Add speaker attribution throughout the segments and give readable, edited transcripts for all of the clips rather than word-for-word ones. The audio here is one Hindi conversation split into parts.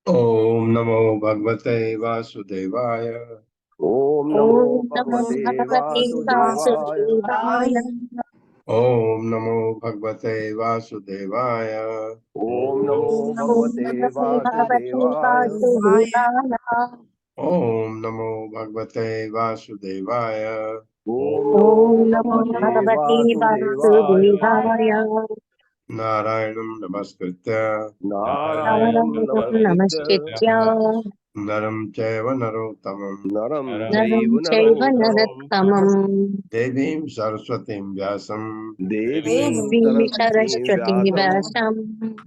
Speaker 1: ओम नमो भगवते वासुदेवाय।
Speaker 2: ओम नमो भगवते वासुदेवाय।
Speaker 1: ओम नमो भगवते वासुदेवाय।
Speaker 2: ओम नमो भगवते वासुदेवाय।
Speaker 1: ओम नमो भगवते वासुदेवाय।
Speaker 2: ओम नमो भगवते वासुदेवाय।
Speaker 1: नारायणं नमस्कृत्य
Speaker 2: नारायणं नमस्कृत्य
Speaker 1: नरं चैव नरोत्तमं
Speaker 2: नरं चैव नरोत्तमं
Speaker 1: देवीं सरस्वतीं व्यासं
Speaker 2: देवीं सरस्वतीं व्यासं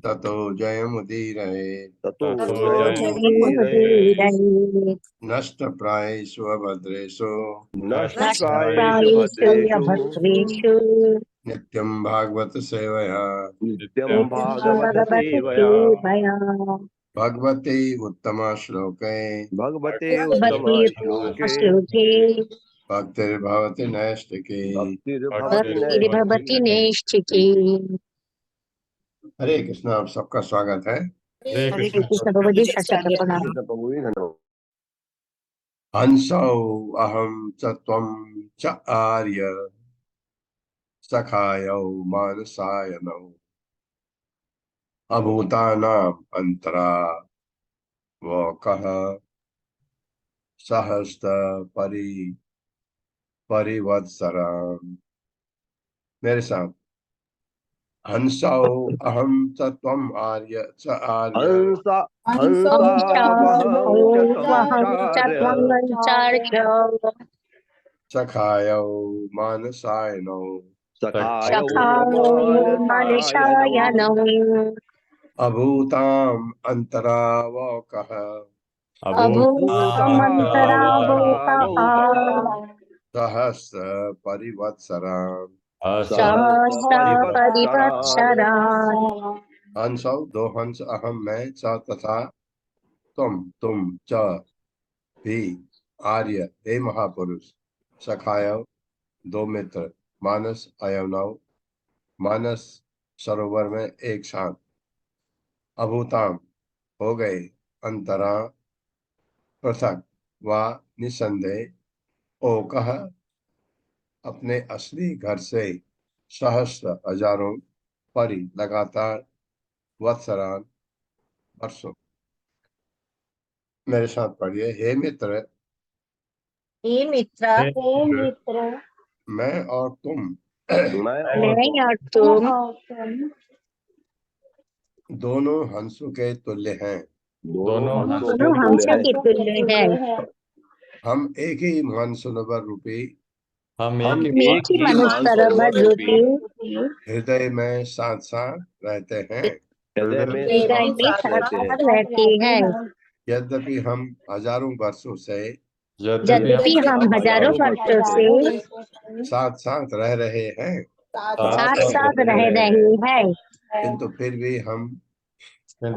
Speaker 1: ततो जयमुदीरये।
Speaker 2: ततो जयमुदीरये।
Speaker 1: नष्टप्रायेषु अभद्रेषु
Speaker 2: नष्टप्रायेषु भद्रेषु
Speaker 1: नित्यं भागवत सेवया
Speaker 2: नित्यं भागवत सेवया
Speaker 1: भगवते उत्तम श्लोके
Speaker 2: भगवते उत्तम श्लोके
Speaker 1: भक्तिर्भवति नैष्ठिकी।
Speaker 2: भक्तिर्भवति नैष्ठिकी।
Speaker 1: हरे कृष्णा, आप सबका स्वागत है।
Speaker 2: हरे कृष्ण प्रभु जी, प्रभु जी धन्यवाद।
Speaker 1: हंसौ अहं च त्वं च आर्य सखायौ मानसायनौ अभूतानां अंतरा वो कह सहस्त्र परिवत्सराम। मेरे साथ, हंसौ अहं च त्वं आर्य च आर्य
Speaker 2: हंसावहं च त्वंचार्य
Speaker 1: सखायौ मानसायनौ
Speaker 2: सखायो मानसायनौ
Speaker 1: अभूतां अंतरावकः
Speaker 2: अभूतामन्तरावोकः
Speaker 1: सहस्र परिवत्सराम।
Speaker 2: सहस्रपरिवत्सरान्।
Speaker 1: हंसौ दो हंस, अहम मैं, च तथा तुम च भी, आर्य हे महापुरुष, सखाय दो मित्र, मानस अयनव मानस सरोवर में एक साथ, अभूताम हो गए, अंतरा पृथक, वह निसंदेह ओकः अपने असली घर से सहस्र हजारों परि लगातार वत्सरान वर्षों। मेरे साथ पढ़िए। हे मित्र,
Speaker 2: हे मित्र,
Speaker 1: मैं और तुम
Speaker 2: मैं और तुम
Speaker 1: दोनों हंसों के तुल्य हैं।
Speaker 3: दोनों
Speaker 2: दोनों हंसों के तुल्य हैं।
Speaker 1: हम एक ही मानसरोवर रूपी
Speaker 3: हम
Speaker 2: हम
Speaker 3: एक
Speaker 2: एक ही मनुष्य सरोवर रूपी
Speaker 1: हृदय में साथ साथ रहते हैं।
Speaker 2: हृदय में साथ रहते हैं।
Speaker 1: यद्यपि हम हजारों वर्षों से
Speaker 2: यद्यपि हम हजारों वर्षों से
Speaker 1: साथ साथ रह रहे हैं,
Speaker 2: साथ साथ रह रहे हैं,
Speaker 1: किंतु फिर भी हम
Speaker 2: हम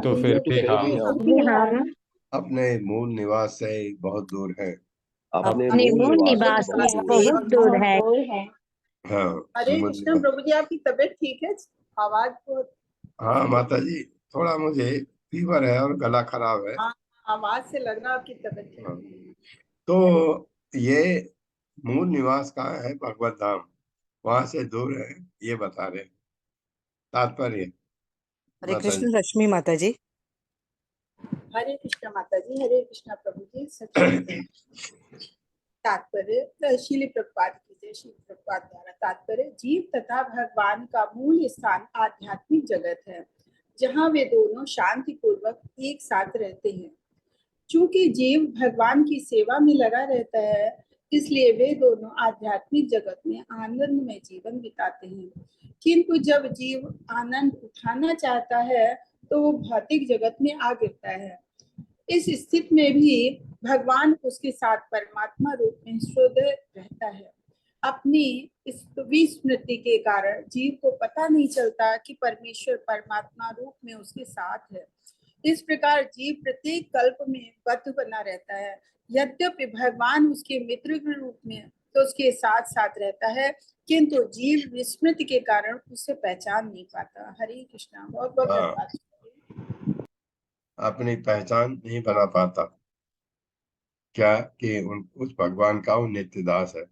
Speaker 1: अपने मूल निवास से बहुत दूर हैं।
Speaker 2: अपने मूल निवास से बहुत दूर है।
Speaker 1: हाँ,
Speaker 4: हरे
Speaker 1: मूल
Speaker 4: कृष्ण
Speaker 1: निवास।
Speaker 4: प्रभु जी, आपकी तबीयत ठीक है? आवाज बहुत,
Speaker 1: हाँ माता जी, थोड़ा मुझे फीवर है और गला खराब है।
Speaker 4: हाँ, आवाज से लग रहा आपकी तबीयत ठीक
Speaker 1: हाँ।
Speaker 4: है।
Speaker 1: तो ये मूल निवास कहाँ है? भगवत धाम, वहां से दूर है, ये बता रहे तात्पर्य।
Speaker 5: हरे
Speaker 1: माता
Speaker 5: कृष्ण
Speaker 1: जी,
Speaker 5: रश्मि माता जी।
Speaker 4: हरे कृष्ण माता जी, हरे कृष्ण प्रभु जी। सच तात्पर्य श्रील प्रभुपाद की जय। श्रील प्रभुपाद द्वारा तात्पर्य, जीव तथा भगवान का मूल स्थान आध्यात्मिक जगत है, जहाँ वे दोनों शांति पूर्वक एक साथ रहते हैं। चूंकि जीव भगवान की सेवा में लगा रहता है, इसलिए वे दोनों आध्यात्मिक जगत में आनंदमय जीवन बिताते हैं। किंतु जब जीव आनंद उठाना चाहता है, तो वो भौतिक जगत में आ गिरता है। इस स्थिति में भी भगवान उसके साथ परमात्मा रूप में सदैव रहता है। अपनी इस विस्मृति के कारण जीव को पता नहीं चलता कि परमेश्वर परमात्मा रूप में उसके साथ है। इस प्रकार जीव प्रत्येक कल्प में बद्ध बना रहता है। यद्यपि भगवान उसके मित्र के रूप में तो उसके साथ साथ रहता है, किंतु जीव विस्मृति के कारण उसे पहचान नहीं पाता। हरे कृष्णा। बहुत बहुत
Speaker 1: हाँ,
Speaker 4: धन्यवाद।
Speaker 1: अपनी पहचान नहीं बना पाता। क्या कि उस भगवान का वो नित्य दास है।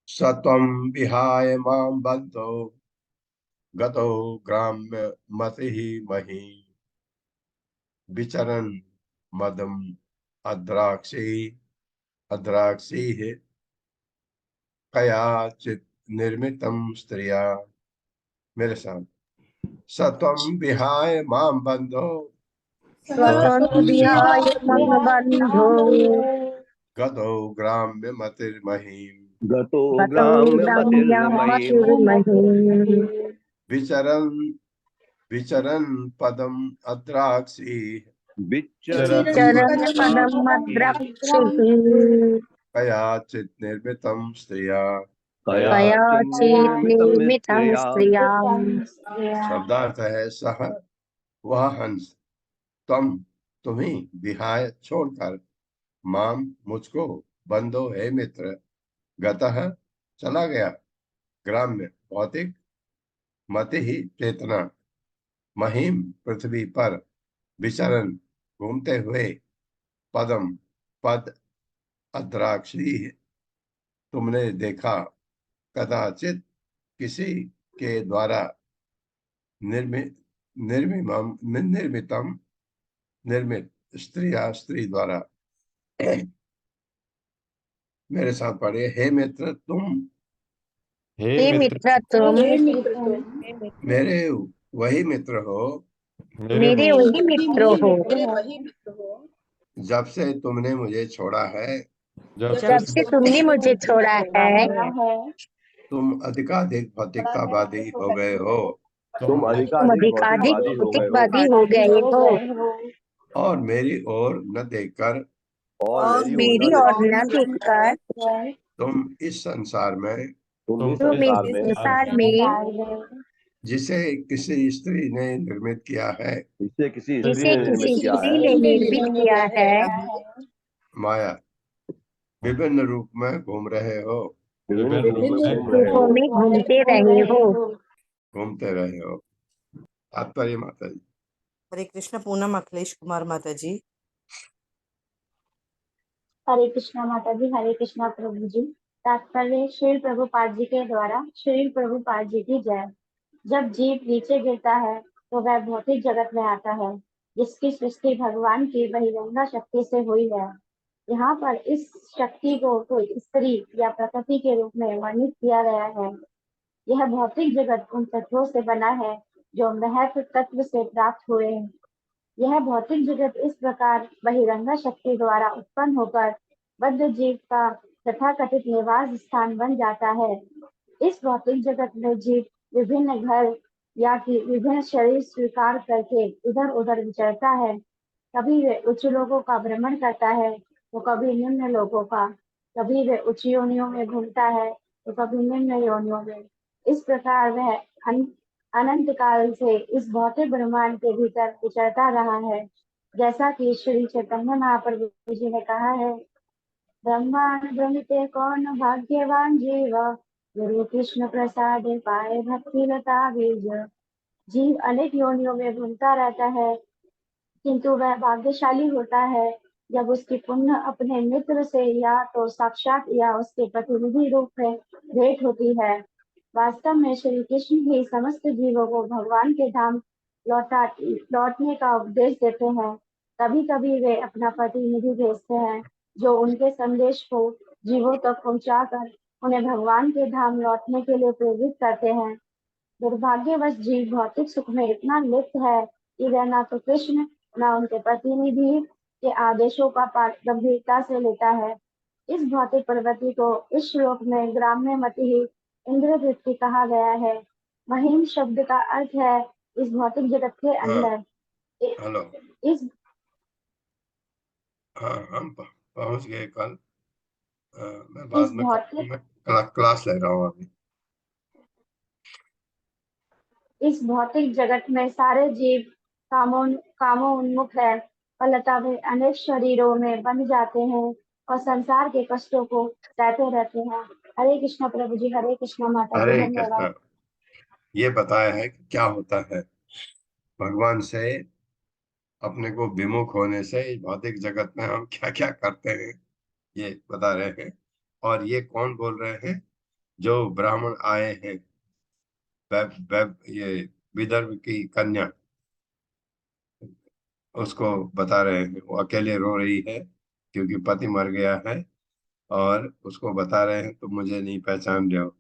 Speaker 1: सत्वम विहाय माम बद्धो गतो ग्राम्य मति मही विचरन मदम अद्राक्षी अद्राक्षी कयाचित निर्मितम स्त्रिया। मेरे साथ। सत्वम विहाय माम बंधो
Speaker 2: स्वतंत्र विहाय मम बंधो
Speaker 1: गतो ग्राम्य मतिर्महीम
Speaker 2: गतो ग्राम्यमतिर्महीम्
Speaker 1: विचरन विचरन पदम अद्राक्षी
Speaker 2: चरण पदम मद्राक्षिः
Speaker 1: कयाचित निर्मितम स्त्रिया।
Speaker 2: कयाचित् निर्मितं स्त्रियाम्।
Speaker 1: शब्दार्थ है सह, वह हंस, तुम तुम्ही, विहाय छोड़कर, माम मुझको, बंधो है मित्र, गतः चला गया, ग्राम्य भौतिक, मति ही चेतना, महीम पृथ्वी पर, विचरण घूमते हुए, पदम पद, अद्राक्षी तुमने देखा, कदाचित किसी के द्वारा, निर्मित निर्मितम निर्मित, स्त्रिया स्त्री द्वारा। मेरे साथ पढ़े। हे मित्र तुम
Speaker 2: हे मित्र, तुम
Speaker 1: मेरे वही मित्र हो
Speaker 2: मेरे वही मित्र हो,
Speaker 4: मेरे वही मित्र हो
Speaker 1: जब से तुमने मुझे छोड़ा है।
Speaker 2: जब से तुमने मुझे छोड़ा है।
Speaker 1: तुम अधिकाधिक भौतिकतावादी हो गए हो
Speaker 2: तुम अधिकाधिक भौतिकवादी हो गए हो
Speaker 1: और मेरी ओर न देखकर
Speaker 2: और मेरी ओर न देखकर
Speaker 1: तुम इस संसार में
Speaker 2: तुम इस संसार में
Speaker 1: जिसे किसी स्त्री ने निर्मित किया है,
Speaker 2: जिसे किसी स्त्री ने निर्मित किया है,
Speaker 1: माया विभिन्न रूप में घूम रहे हो,
Speaker 2: रूपों में घूमते रहे हो।
Speaker 1: घूमते रहे हो। तात्पर्य माता जी।
Speaker 5: हरे कृष्ण पूनम अखिलेश कुमार माता जी।
Speaker 2: हरे कृष्णा माता जी, हरे कृष्णा प्रभु जी। तात्पर्य श्री प्रभुपाद जी के द्वारा। श्री प्रभुपाद जी की जय। जब जीव नीचे गिरता है तो वह भौतिक जगत में आता है, जिसकी सृष्टि भगवान की बहिरंगा शक्ति से हुई है। यहाँ पर इस शक्ति को कोई स्त्री या प्रकृति के रूप में वर्णित किया गया है। यह भौतिक जगत उन तत्वों से बना है जो महत्व तत्व से प्राप्त हुए हैं। यह भौतिक जगत इस प्रकार बहिरंगा शक्ति द्वारा उत्पन्न होकर बद्ध जीव का तथाकथित निवास स्थान बन जाता है। इस भौतिक जगत में जीव विभिन्न घर या कि विभिन्न शरीर स्वीकार करके इधर उधर विचरता है। कभी वे उच्च लोगों का भ्रमण करता है तो कभी निम्न लोगों का। कभी वे उच्च योनियों में घूमता है तो कभी निम्न योनियों में। इस प्रकार वह अनंत काल से इस भौतिक ब्रह्मांड के भीतर विचरता रहा है। जैसा कि श्री चैतन्य महाप्रभु जी ने कहा है, ब्रह्मांड भ्रमिते कौन भाग्यवान जीव, गुरु कृष्ण प्रसाद पाए भक्ति लता बीज। जीव अनेक योनियों में घूमता रहता है, किंतु वह भाग्यशाली होता है जब उसकी पुण्य अपने मित्र से या तो साक्षात या उसके प्रतिनिधि रूप में भेंट होती है। वास्तव में श्री कृष्ण ही समस्त जीवों को भगवान के धाम लौटने का उपदेश देते हैं। कभी कभी वे अपना प्रतिनिधि भेजते हैं जो उनके संदेश को जीवों तक पहुंचाकर उन्हें भगवान के धाम लौटने के लिए प्रेरित करते हैं। दुर्भाग्यवश जीव भौतिक सुख में इतना लिप्त है कि वह न तो कृष्ण न उनके प्रतिनिधि के आदेशों का गंभीरता से लेता है। इस भौतिक प्रवृत्ति को इस श्लोक में ग्राम्य मति ही इंद्रवृत्ति कहा गया है। महिम शब्द का अर्थ है इस भौतिक जगत के अंदर।
Speaker 1: हेलो।
Speaker 2: इस
Speaker 1: हाँ, हम पहुंच गए कल। मैं
Speaker 2: इस
Speaker 1: बाद में
Speaker 2: भौतिक
Speaker 1: क्लास ले रहा हूँ अभी।
Speaker 2: इस भौतिक जगत में सारे जीव कामोन्मुख है, फलतः वे अनेक शरीरों में बन जाते हैं और संसार के कष्टों को सहते रहते हैं। हरे कृष्णा प्रभु जी, हरे कृष्णा माता जी,
Speaker 1: हरे
Speaker 2: धन्यवाद।
Speaker 1: कृष्णा। ये बताया है कि क्या होता है भगवान से अपने को विमुख होने से इस भौतिक जगत में हम क्या क्या करते हैं, ये बता रहे हैं। और ये कौन बोल रहे हैं? जो ब्राह्मण आए हैं, ये विदर्भ की कन्या, उसको बता रहे हैं। वो अकेले रो रही है क्योंकि पति मर गया है, और उसको बता रहे हैं तुम मुझे नहीं पहचान रहे हो।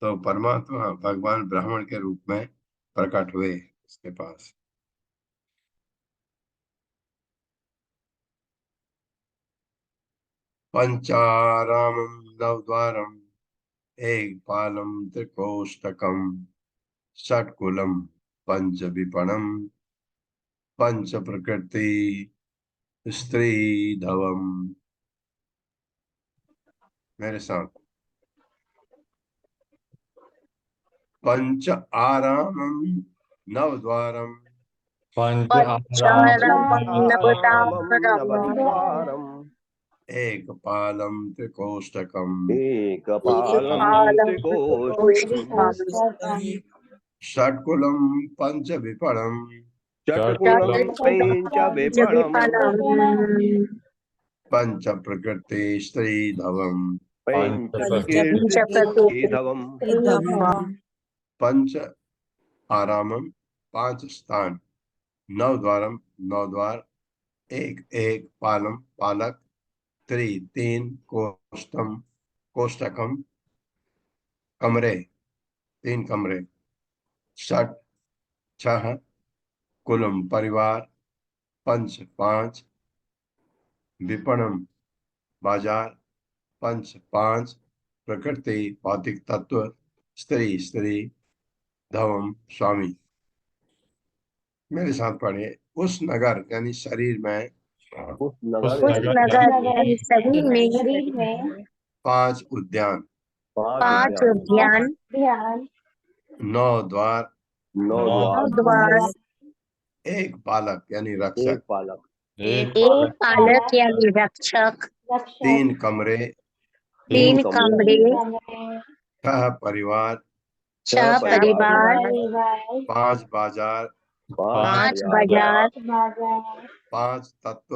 Speaker 1: तो परमात्मा भगवान ब्राह्मण के रूप में प्रकट हुए उसके पास। पंचारामं नवद्वारम् एकपालं त्रिकोष्ठकं षट्कुलं पंचविपणं पंच प्रकृति स्त्री धवम। मेरे साथ। पंच आरामं नवद्वारम्
Speaker 3: पंच
Speaker 5: नवद्वारम्
Speaker 1: एकपालं त्रिकोष्ठकं
Speaker 5: एकपालं त्रिकोष्ठकम्
Speaker 1: षट्कुलं पंचविपणं
Speaker 5: षट्कुलं पञ्चविपणम्
Speaker 1: पंच प्रकृति स्त्री धवम।
Speaker 5: पञ्चकीर्तिधवम्
Speaker 1: पंच आरामम, पांच स्थान, नव द्वारम, नौ द्वार, एक एक पालम, पालक, तीन कोष्ठम, कोष्ठकम, कमरे, तीन कमरे, षट, छह, कुलम, परिवार, पंच, पांच, विपणम, बाजार, पंच, पांच, प्रकृति, भौतिक तत्व, स्त्री, स्त्री, धवम, स्वामी। मेरे साथ पढ़े। उस नगर यानी शरीर में,
Speaker 5: उस
Speaker 2: उस
Speaker 5: नगर
Speaker 2: नगर यानी शरीर में
Speaker 1: पांच उद्यान,
Speaker 2: पांच उद्यान,
Speaker 1: नौ द्वार,
Speaker 5: नौ
Speaker 2: नौ
Speaker 5: द्वार,
Speaker 2: द्वार,
Speaker 1: एक बालक यानी
Speaker 5: एक
Speaker 1: रक्षक,
Speaker 5: पालक,
Speaker 2: एक पालक यानी रक्षक,
Speaker 1: तीन कमरे,
Speaker 2: तीन कमरे,
Speaker 1: छह परिवार,
Speaker 2: छह परिवार,
Speaker 1: पांच बाजार,
Speaker 2: पांच बाजार,
Speaker 1: पांच तत्व,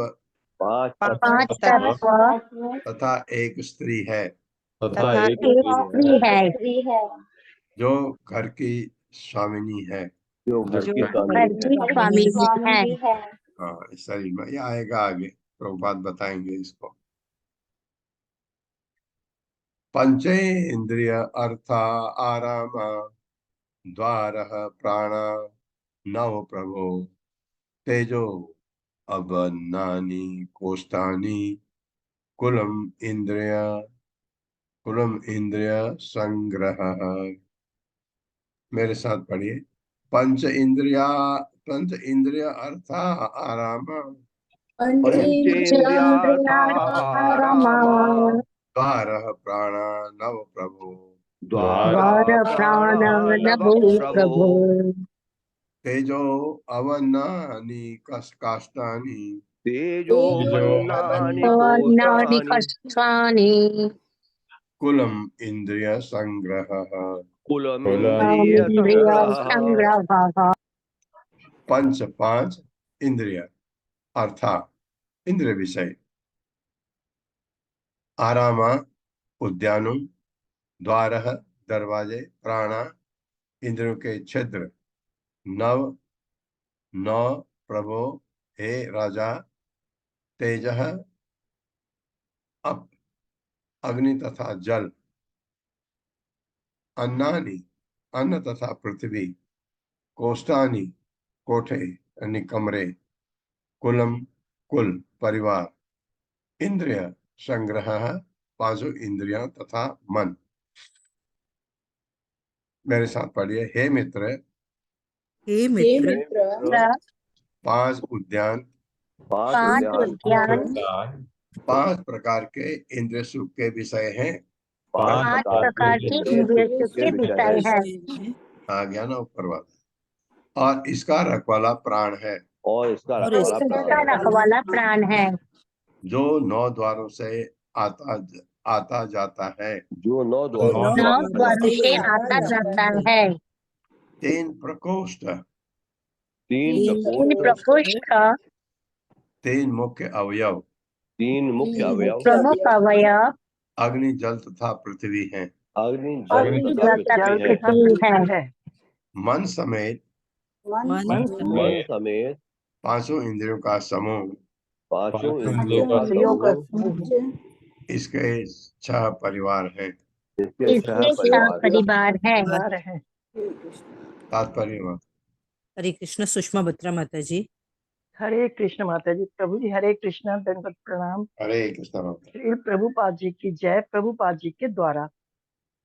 Speaker 5: पांच
Speaker 6: पांच
Speaker 5: तत्व
Speaker 6: तत्व
Speaker 1: तथा एक स्त्री है
Speaker 3: तथा
Speaker 6: तथा
Speaker 3: एक
Speaker 6: एक स्त्री है
Speaker 2: स्त्री है
Speaker 1: जो घर की स्वामिनी है।
Speaker 5: जो घर
Speaker 3: जो
Speaker 5: की
Speaker 6: घर
Speaker 5: स्वामी
Speaker 6: की
Speaker 5: है।
Speaker 6: स्वामी है।
Speaker 2: स्वामी है।
Speaker 1: हाँ, इस शरीर में ये आएगा आगे, प्रभुपाद बताएंगे इसको। पंचेन्द्रिय अर्था आराम द्वार प्राण नव प्रभो तेजो अवनानि कोष्ठानि कुलम इंद्रिय संग्रह। मेरे साथ पढ़िए। पंच इंद्रिय अर्था आराम
Speaker 5: पंचेन्द्रियार्था रामा
Speaker 1: द्वार प्राण नव प्रभो
Speaker 5: द्वारा
Speaker 6: द्वार
Speaker 5: प्राणा
Speaker 6: प्राण
Speaker 5: नव
Speaker 6: नभो
Speaker 5: प्रभो
Speaker 6: प्रभो
Speaker 1: तेजो अवनानि काष्ठानि
Speaker 5: तेजो वन्नानि
Speaker 6: वर्णानि
Speaker 5: कोशानि
Speaker 6: कष्टानि
Speaker 1: कुलम इंद्रिय संग्रह।
Speaker 5: कुलमिन्द्रिय
Speaker 6: कामेन्द्रिय
Speaker 5: संग्रहः।
Speaker 6: संग्रहः।
Speaker 1: पंच पांच इंद्रिय अर्थात इंद्रिय विषय आरामा उद्यानों द्वार दरवाजे प्राण इंद्रियों के छिद्र नव नौ प्रभो हे राजा तेज अप अग्नि तथा जल अन्नानि अन्न तथा पृथ्वी कोष्ठानि कोठे यानी कमरे कुलम कुल परिवार इंद्रिय संग्रह पांचों इंद्रियां तथा मन। मेरे साथ पढ़िए। हे मित्र
Speaker 6: हे
Speaker 4: हे
Speaker 6: मित्र
Speaker 4: मित्र
Speaker 1: पांच उद्यान
Speaker 5: पांच
Speaker 6: पांच
Speaker 5: उद्यान
Speaker 6: उद्यान
Speaker 3: ज्ञान
Speaker 1: पांच प्रकार के इंद्रिय सुख के विषय हैं।
Speaker 5: पांच
Speaker 6: पांच
Speaker 5: प्रकार के
Speaker 6: प्रकार के
Speaker 5: इंद्रिय
Speaker 6: इंद्रिय
Speaker 5: सुख
Speaker 6: सुख
Speaker 5: के
Speaker 6: के
Speaker 5: विषय
Speaker 6: विषय
Speaker 5: है।
Speaker 6: है।
Speaker 1: आ गया ना ऊपर वाला। और इसका रखवाला प्राण है
Speaker 5: और इसका
Speaker 6: और
Speaker 5: रखवाला
Speaker 6: इसका
Speaker 5: प्राण है
Speaker 6: रखवाला प्राण है
Speaker 1: जो नौ द्वारों से आता आता जाता है।
Speaker 5: जो नौ
Speaker 3: नौ
Speaker 5: द्वारों से
Speaker 6: नौ
Speaker 5: आता
Speaker 6: द्वारों
Speaker 5: जाता
Speaker 6: से
Speaker 5: है।
Speaker 6: आता जाता है।
Speaker 1: तीन प्रकोष्ठ
Speaker 5: तीन
Speaker 6: तीन
Speaker 5: प्रकोष्ठ
Speaker 6: प्रकोष्ठ
Speaker 1: तीन मुख्य अवयव
Speaker 5: तीन मुख्य अवयव
Speaker 6: प्रमुख अवयव
Speaker 1: अग्नि जल तथा पृथ्वी हैं।
Speaker 5: अग्नि जल
Speaker 3: अग्नि
Speaker 5: तथा
Speaker 6: जल
Speaker 5: पृथ्वी है।
Speaker 6: पृथ्वी है।
Speaker 1: मन समेत
Speaker 3: मन
Speaker 5: मन
Speaker 3: में
Speaker 5: समेत
Speaker 1: पांचों इंद्रियों का समूह
Speaker 5: पांचों
Speaker 3: पांचों
Speaker 5: इंद्रियों का
Speaker 3: इंद्रियों का
Speaker 5: समूह
Speaker 1: इसके छह परिवार हैं।
Speaker 5: इसके छह
Speaker 6: इसके छह
Speaker 5: परिवार हैं।
Speaker 6: परिवार है।
Speaker 1: तात्पर्य मत।
Speaker 7: हरे कृष्ण। सुषमा बत्रा माता जी।
Speaker 8: हरे कृष्ण माता जी। प्रभु जी हरे कृष्ण, दंडवत प्रणाम।
Speaker 1: हरे कृष्ण।
Speaker 8: श्री प्रभुपाद जी की जय। प्रभुपाद जी के द्वारा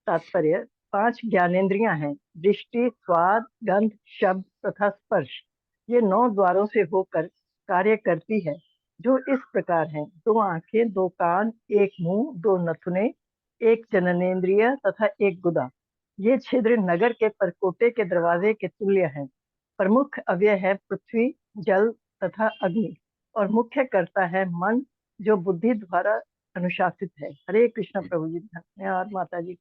Speaker 8: तात्पर्य पांच ज्ञानेंद्रियां हैं, दृष्टि स्वाद गंध शब्द तथा स्पर्श। ये नौ द्वारों से होकर कार्य करती है, जो इस प्रकार हैं। दो आंखें, दो कान, एक मुंह, दो नथुने, एक जननेन्द्रिय तथा एक गुदा। ये छिद्र नगर के परकोटे के दरवाजे के तुल्य हैं। प्रमुख अव्यय है पृथ्वी, जल तथा अग्नि, और मुख्य करता है मन, जो बुद्धि द्वारा अनुशासित है। हरे कृष्ण प्रभु जी। धन्यवाद माता जी।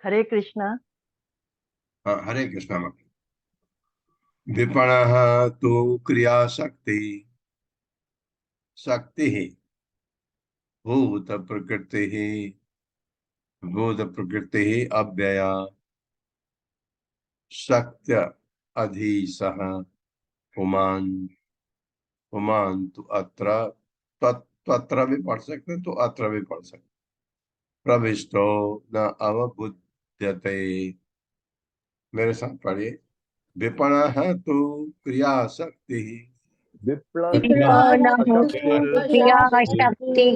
Speaker 8: हरे कृष्णा।
Speaker 1: हाँ, हरे कृष्ण मत। विपणः तु क्रिया शक्ति शक्ति ही भूत प्रकृति ही अव्यया शक्त्य अधीशः पुमान पुमान तो अत्र तत्र भी पढ़ सकते तो अत्र भी पढ़ सकते। प्रविष्टो न अवबुध्यते। मेरे साथ पढ़िए। विपणः तु क्रिया शक्ति
Speaker 6: विपणः क्रिया शक्ति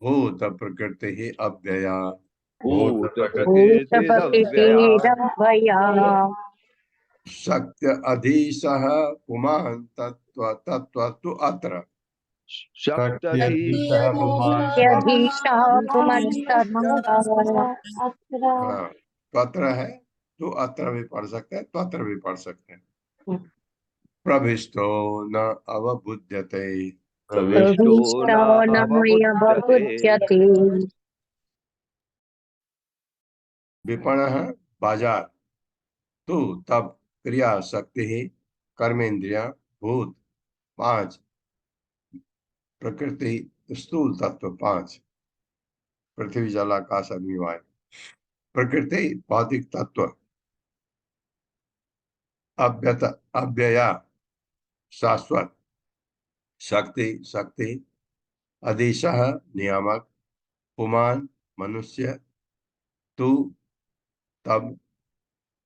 Speaker 1: भूत प्रकृति ही अव्यया
Speaker 5: भूत
Speaker 6: भूत
Speaker 5: प्रकृतिरव्यया
Speaker 6: प्रकृतिरव्यया
Speaker 1: शक्त्य अधीशः पुमान् तत्व तत्व तु अत्र।
Speaker 5: शक्त्यधीशः पुमान्
Speaker 6: यधीशा पुमत्सत्ता।
Speaker 1: हाँ, त्वत्र है तो अत्र भी पढ़ सकते हैं, त्वत्र भी पढ़ सकते हैं। प्रविष्टो न अवबुध्यते
Speaker 5: प्रविष्टो
Speaker 6: प्रविष्टो
Speaker 5: न
Speaker 6: न
Speaker 5: अवबुध्यते।
Speaker 6: व्यवबुध्यते।
Speaker 1: विपणः बाजार तू तब क्रिया शक्ति ही कर्मेंद्रिया भूत 5, प्रकृति स्थूल तत्व 5, पृथ्वी जल आकाश अग्नि वायु। प्रकृति भौतिक तत्व, अव्यया शाश्वत, शक्ति अधिशः नियामक, पुमान मनुष्य, तू तब,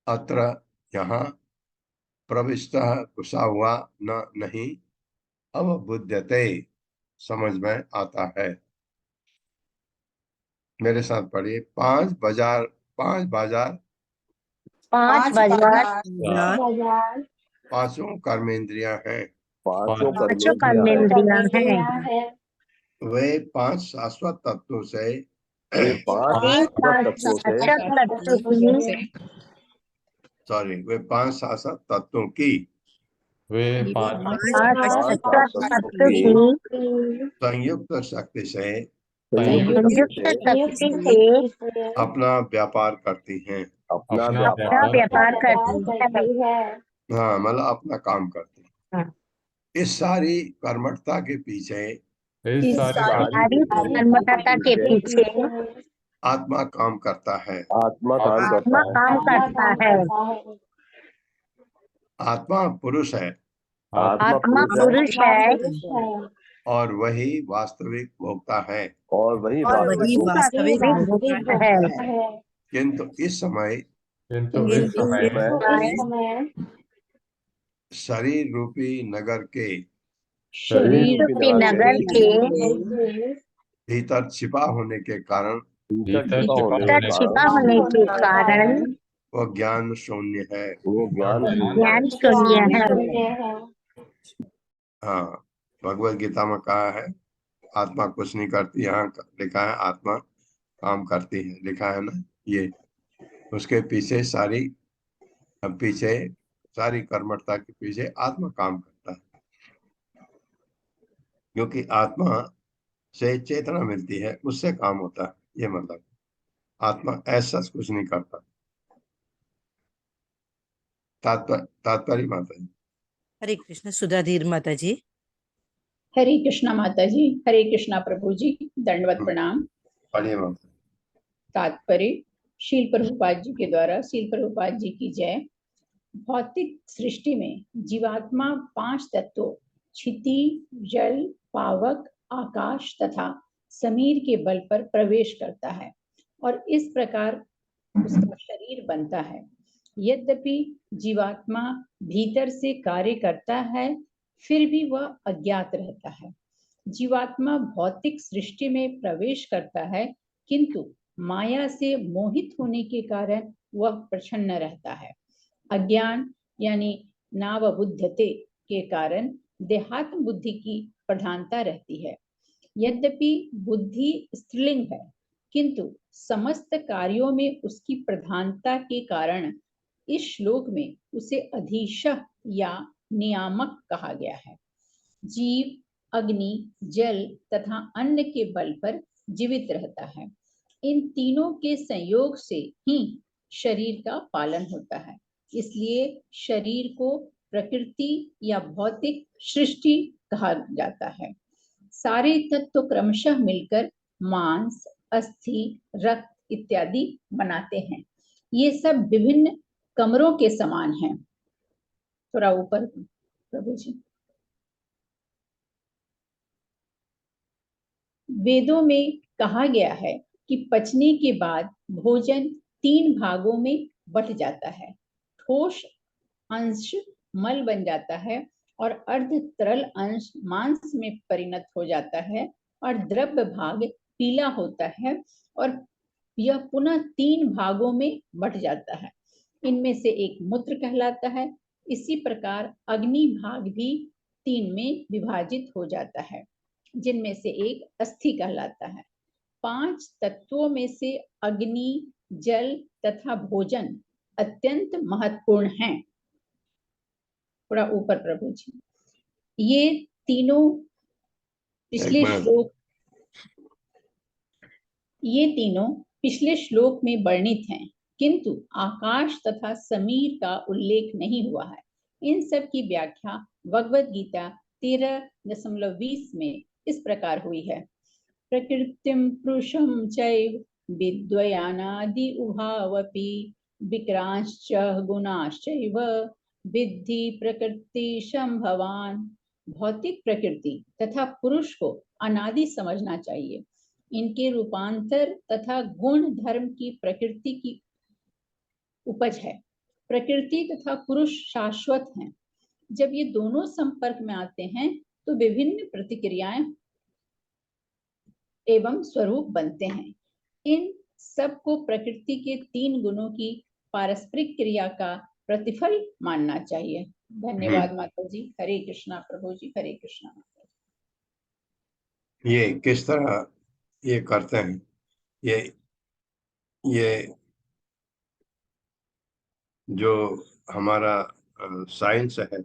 Speaker 1: अत्र यहाँ, प्रविष्टः घुसा हुआ, न नहीं, अवबुध्यते समझ में आता है। मेरे साथ पढ़िए। 5 बाजार, 5 बाजार,
Speaker 6: 5 बाजार,
Speaker 2: बाजार,
Speaker 1: 5 कर्मेंद्रियां हैं।
Speaker 5: 5
Speaker 6: 5
Speaker 5: कर्मेंद्रियां हैं।
Speaker 6: कर्मेंद्रियां हैं।
Speaker 2: है।
Speaker 1: वे 5 शाश्वत तत्वों से
Speaker 5: वे 5
Speaker 6: वे 5
Speaker 5: तत्वों से
Speaker 6: शाश्वत तत्व की,
Speaker 1: वे 5 शाश्वत तत्वों की
Speaker 3: वे 5
Speaker 6: 5
Speaker 5: शाश्वत
Speaker 6: शाश्वत
Speaker 5: तत्व
Speaker 6: तत्व
Speaker 5: की
Speaker 6: की
Speaker 1: संयुक्त शक्ति से
Speaker 5: संयुक्त
Speaker 6: संयुक्त
Speaker 5: से
Speaker 6: शक्ति से
Speaker 1: अपना व्यापार करती हैं।
Speaker 5: अपना
Speaker 3: अपना
Speaker 6: अपना
Speaker 5: व्यापार
Speaker 6: व्यापार
Speaker 2: व्यापार
Speaker 6: करती है।
Speaker 2: है।
Speaker 1: हाँ, मतलब अपना काम करती हैं।
Speaker 6: हाँ।
Speaker 1: इस सारी कर्मठता के पीछे
Speaker 3: इस सारी
Speaker 6: सारी कर्मठता के पीछे
Speaker 1: आत्मा काम करता है।
Speaker 5: आत्मा काम
Speaker 6: आत्मा
Speaker 5: करता है।
Speaker 6: काम करता है।
Speaker 1: आत्मा पुरुष है
Speaker 6: आत्मा
Speaker 5: पुरुष है
Speaker 6: पुरुष है
Speaker 1: और वही वास्तविक भोक्ता है।
Speaker 5: और वही
Speaker 7: और
Speaker 5: वास्तविक
Speaker 7: वही
Speaker 5: भोक्ता
Speaker 7: वास्तविक
Speaker 6: वास्तविक
Speaker 7: भोक्ता
Speaker 6: है।
Speaker 7: है।
Speaker 1: किंतु इस समय
Speaker 3: किंतु
Speaker 7: किंतु
Speaker 3: इस समय
Speaker 2: इस समय
Speaker 1: शरीर रूपी नगर के
Speaker 5: शरीर
Speaker 6: रूपी नगर के
Speaker 1: भीतर छिपा होने के कारण
Speaker 5: भीतर
Speaker 3: भीतर
Speaker 5: छिपा होने
Speaker 6: भीतर
Speaker 5: के
Speaker 6: छिपा
Speaker 5: कारण
Speaker 6: होने के कारण
Speaker 1: वह ज्ञान शून्य है।
Speaker 5: वो ज्ञान
Speaker 3: और
Speaker 5: शून्य है।
Speaker 6: ज्ञान शून्य है।
Speaker 2: है।
Speaker 1: हाँ, भगवत गीता में कहा है आत्मा कुछ नहीं करती, यहाँ लिखा है आत्मा काम करती है, लिखा है ना। ये उसके पीछे सारी कर्मठता के पीछे आत्मा काम करता है, क्योंकि आत्मा से चेतना मिलती है, उससे काम होता है। ये मतलब आत्मा ऐसा कुछ नहीं करता। तात्पर्य माता जी।
Speaker 7: हरे कृष्ण सुधाधीर माता जी।
Speaker 4: हरे कृष्णा माता जी, हरे कृष्णा प्रभु जी, दंडवत प्रणाम।
Speaker 1: पढ़िए माता।
Speaker 4: तात्पर्य शील प्रभुपाद जी के द्वारा। शील प्रभुपाद जी की जय। भौतिक सृष्टि में जीवात्मा 5 तत्वों क्षिति, जल, पावक, आकाश तथा समीर के बल पर प्रवेश करता है और इस प्रकार उसका शरीर बनता है। यद्यपि जीवात्मा भीतर से कार्य करता है, फिर भी वह अज्ञात रहता है। जीवात्मा भौतिक सृष्टि में प्रवेश करता है, किंतु माया से मोहित होने के कारण वह प्रसन्न रहता है। अज्ञान यानी नावबुध्यते के कारण देहात्म बुद्धि की प्रधानता रहती है। यद्यपि बुद्धि स्त्रीलिंग है, किंतु समस्त कार्यों में उसकी प्रधानता के कारण इस श्लोक में उसे अधीशः या नियामक कहा गया है। जीव अग्नि, जल तथा अन्न के बल पर जीवित रहता है। इन तीनों के संयोग से ही शरीर का पालन होता है। इसलिए शरीर को प्रकृति या भौतिक सृष्टि कहा जाता है। सारे तत्व क्रमशः मिलकर मांस, अस्थि, रक्त इत्यादि बनाते हैं। ये सब विभिन्न कमरों के समान हैं। थोड़ा ऊपर प्रभु जी। वेदों में कहा गया है कि पचने के बाद भोजन 3 भागों में बट जाता है। ठोस अंश मल बन जाता है और अर्ध तरल अंश मांस में परिणत हो जाता है और द्रव्य भाग पीला होता है और यह पुनः 3 भागों में बट जाता है। इनमें से एक मूत्र कहलाता है। इसी प्रकार अग्नि भाग भी 3 में विभाजित हो जाता है, जिनमें से एक अस्थि कहलाता है। 5 तत्वों में से अग्नि, जल तथा भोजन अत्यंत महत्वपूर्ण हैं। थोड़ा ऊपर प्रभु जी। ये तीनों पिछले श्लोक में वर्णित हैं, किंतु आकाश तथा समीर का उल्लेख नहीं हुआ है।
Speaker 9: इन सब की व्याख्या भगवद गीता 13.20 में इस प्रकार हुई है। प्रकृतिम पुरुषम चैव विद्वयानादि उभावपि विक्रांश्च गुणाश्चैव विद्धि प्रकृति संभवान। भौतिक प्रकृति तथा पुरुष को अनादि समझना चाहिए। इनके रूपांतर तथा गुण धर्म की प्रकृति की उपज है। प्रकृति तथा पुरुष शाश्वत हैं। जब ये दोनों संपर्क में आते हैं तो विभिन्न प्रतिक्रियाएं एवं स्वरूप बनते हैं। इन सब को प्रकृति के 3 गुणों की पारस्परिक क्रिया का प्रतिफल मानना चाहिए। धन्यवाद माता जी। हरे कृष्णा प्रभु जी। हरे कृष्णा माता जी।
Speaker 1: ये किस तरह ये करते हैं, ये जो हमारा साइंस है,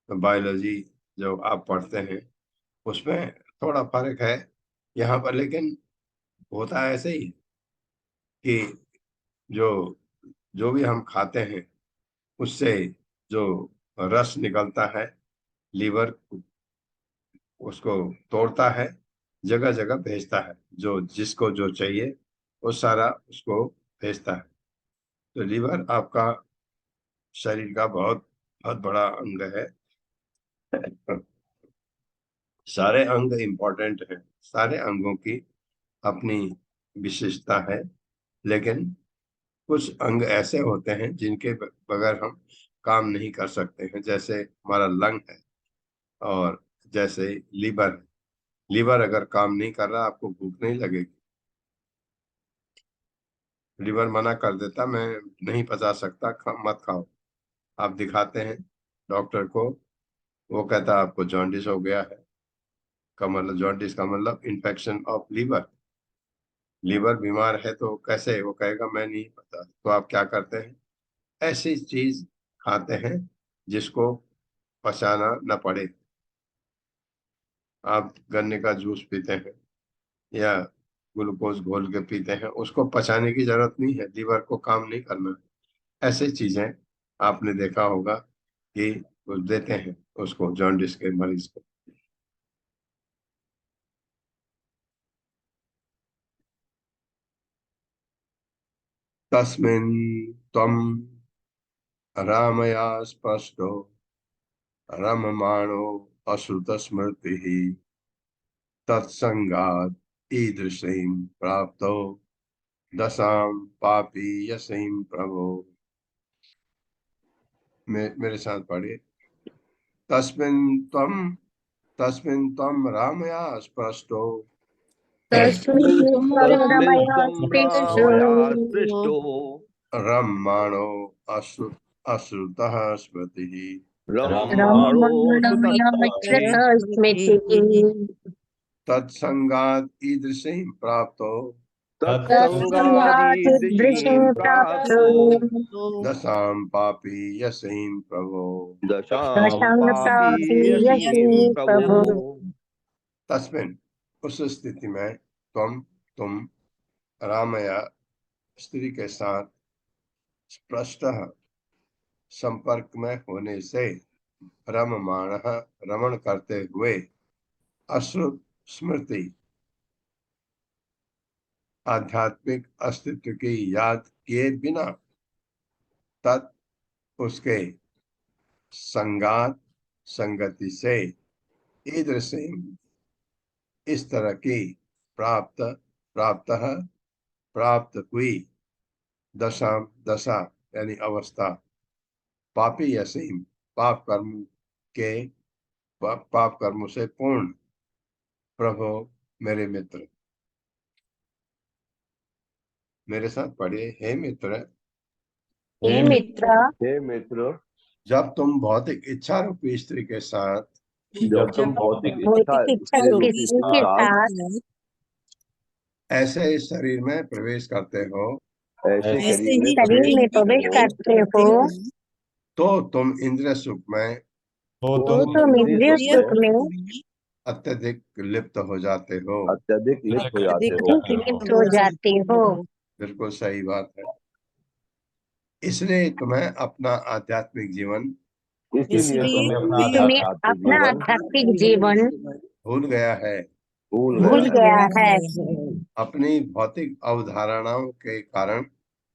Speaker 1: बायोलॉजी जो आप पढ़ते हैं, उसमें थोड़ा फर्क है यहाँ पर, लेकिन होता ऐसे ही कि जो जो भी हम खाते हैं उससे जो रस निकलता है, लीवर उसको तोड़ता है, जगह जगह भेजता है, जो जिसको जो चाहिए वो सारा उसको भेजता है। तो लीवर आपका शरीर का बहुत बहुत बड़ा अंग है। सारे अंग इम्पोर्टेंट हैं, सारे अंगों की अपनी विशेषता है, लेकिन कुछ अंग ऐसे होते हैं जिनके बगैर हम काम नहीं कर सकते हैं, जैसे हमारा लंग है और जैसे लीवर है। लीवर अगर काम नहीं कर रहा, आपको भूख नहीं लगेगी। लीवर मना कर देता, मैं नहीं पचा सकता, मत खाओ। आप दिखाते हैं डॉक्टर को, वो कहता आपको जॉन्डिस हो गया है। का मतलब, जॉन्डिस का मतलब इन्फेक्शन ऑफ लीवर। लीवर बीमार है तो कैसे वो कहेगा मैं नहीं पता। तो आप क्या करते हैं, ऐसी चीज खाते हैं जिसको पचाना न पड़े। आप गन्ने का जूस पीते हैं या ग्लूकोज घोल के पीते हैं, उसको पचाने की जरूरत नहीं है, लीवर को काम नहीं करना है। ऐसी चीजें आपने देखा होगा कि वो देते हैं उसको, जॉन्डिस के मरीज को। तस्मिन् त्वं रामया स्पष्टो रममाणो अश्रुतस्मृतिः तत्संगात् ईदृशीं प्राप्तो दशां पापीयसीं प्रभो। मेरे साथ पढ़िए। तस्मिन् त्वं रामया स्पष्टो
Speaker 6: तस्मिन् त्वं रमया स्पृष्टो
Speaker 5: रामया स्पृष्टो
Speaker 1: रममाणो अश्रुतः स्मृतिः
Speaker 5: रममाणो
Speaker 6: रममाणया श्रुतः स्मृतिः
Speaker 1: तत्संगात् ईदृशीं प्राप्तो
Speaker 6: तत्संगादिदृशीं
Speaker 5: तत्संगादीदृशीं
Speaker 6: प्राप्तो
Speaker 5: प्राप्तो
Speaker 1: दशां पापीयसीं प्रभो।
Speaker 5: दशां
Speaker 6: दशां
Speaker 5: पापीयसीं
Speaker 6: प्रभो।
Speaker 5: प्रभो।
Speaker 1: तस्मिन्, उस स्थिति में, तुम रामया स्त्री के साथ स्पष्ट संपर्क में होने से, रममाण रमण करते हुए, अश्रुत स्मृति आध्यात्मिक अस्तित्व की याद किए बिना, तत् उसके संगात संगति से, ईदृशी इस तरह की, प्राप्त प्राप्त हुई, दशा दशा यानी अवस्था, पापी असीम पाप कर्म से पूर्ण, प्रभो मेरे मित्र। मेरे साथ पढ़िए। हे मित्र,
Speaker 6: हे मित्र,
Speaker 5: हे मित्र,
Speaker 1: जब तुम भौतिक इच्छा रूपी स्त्री के साथ
Speaker 5: जब तुम भौतिक
Speaker 6: भौतिक इच्छा
Speaker 5: रूपी
Speaker 6: किसी
Speaker 5: स्त्री
Speaker 6: के
Speaker 5: के साथ
Speaker 6: साथ
Speaker 1: ऐसे इस शरीर में प्रवेश करते हो,
Speaker 5: ऐसे
Speaker 7: ऐसे ही
Speaker 6: शरीर में प्रवेश करते हो,
Speaker 1: तो तुम इंद्रिय सुख में
Speaker 3: तो
Speaker 6: तो तुम इंद्रिय सुख में
Speaker 1: अत्यधिक लिप्त हो जाते हो।
Speaker 5: अत्यधिक लिप्त हो जाते हो।
Speaker 6: अधिक लिप्त हो जाते हो।
Speaker 1: बिल्कुल सही बात है। इसलिए तुम्हें अपना आध्यात्मिक जीवन
Speaker 5: इसीलिए
Speaker 7: इसलिए
Speaker 5: तुम्हें
Speaker 7: तुम्हें
Speaker 5: अपना
Speaker 6: तुम्हें
Speaker 5: आध्यात्मिक
Speaker 6: अपना
Speaker 5: जीवन
Speaker 6: आध्यात्मिक जीवन
Speaker 1: भूल गया है।
Speaker 5: भूल
Speaker 6: भूल
Speaker 5: गया है।
Speaker 6: गया है।
Speaker 1: अपनी भौतिक अवधारणाओं के कारण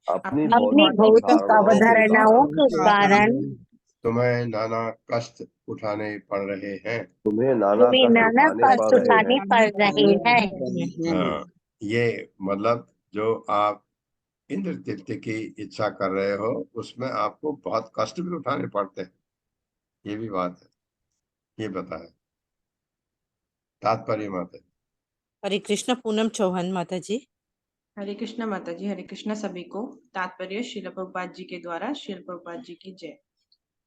Speaker 5: अपनी
Speaker 6: अपनी
Speaker 5: भौतिक
Speaker 6: भौतिक
Speaker 5: अवधारणाओं के
Speaker 6: अवधारणाओं
Speaker 5: कारण
Speaker 6: के कारण
Speaker 1: तुम्हें नाना कष्ट उठाने पड़ रहे हैं।
Speaker 5: तुम्हें नाना
Speaker 6: तुम्हें
Speaker 5: कष्ट
Speaker 6: नाना
Speaker 5: उठाने
Speaker 6: कष्ट
Speaker 5: पड़ रहे
Speaker 6: उठाने
Speaker 5: हैं।
Speaker 6: पड़ रहे हैं।
Speaker 1: हाँ, ये मतलब जो आप इंद्र तृप्ति की इच्छा कर रहे हो उसमें आपको बहुत कष्ट भी उठाने पड़ते हैं, ये भी बात है, ये बता है तात्पर्य माता।
Speaker 7: हरे कृष्ण पूनम चौहान माता जी।
Speaker 10: हरे कृष्णा माता जी। हरे कृष्णा सभी को। तात्पर्य श्रील प्रभुपाद जी के द्वारा। श्रील प्रभुपाद जी की जय।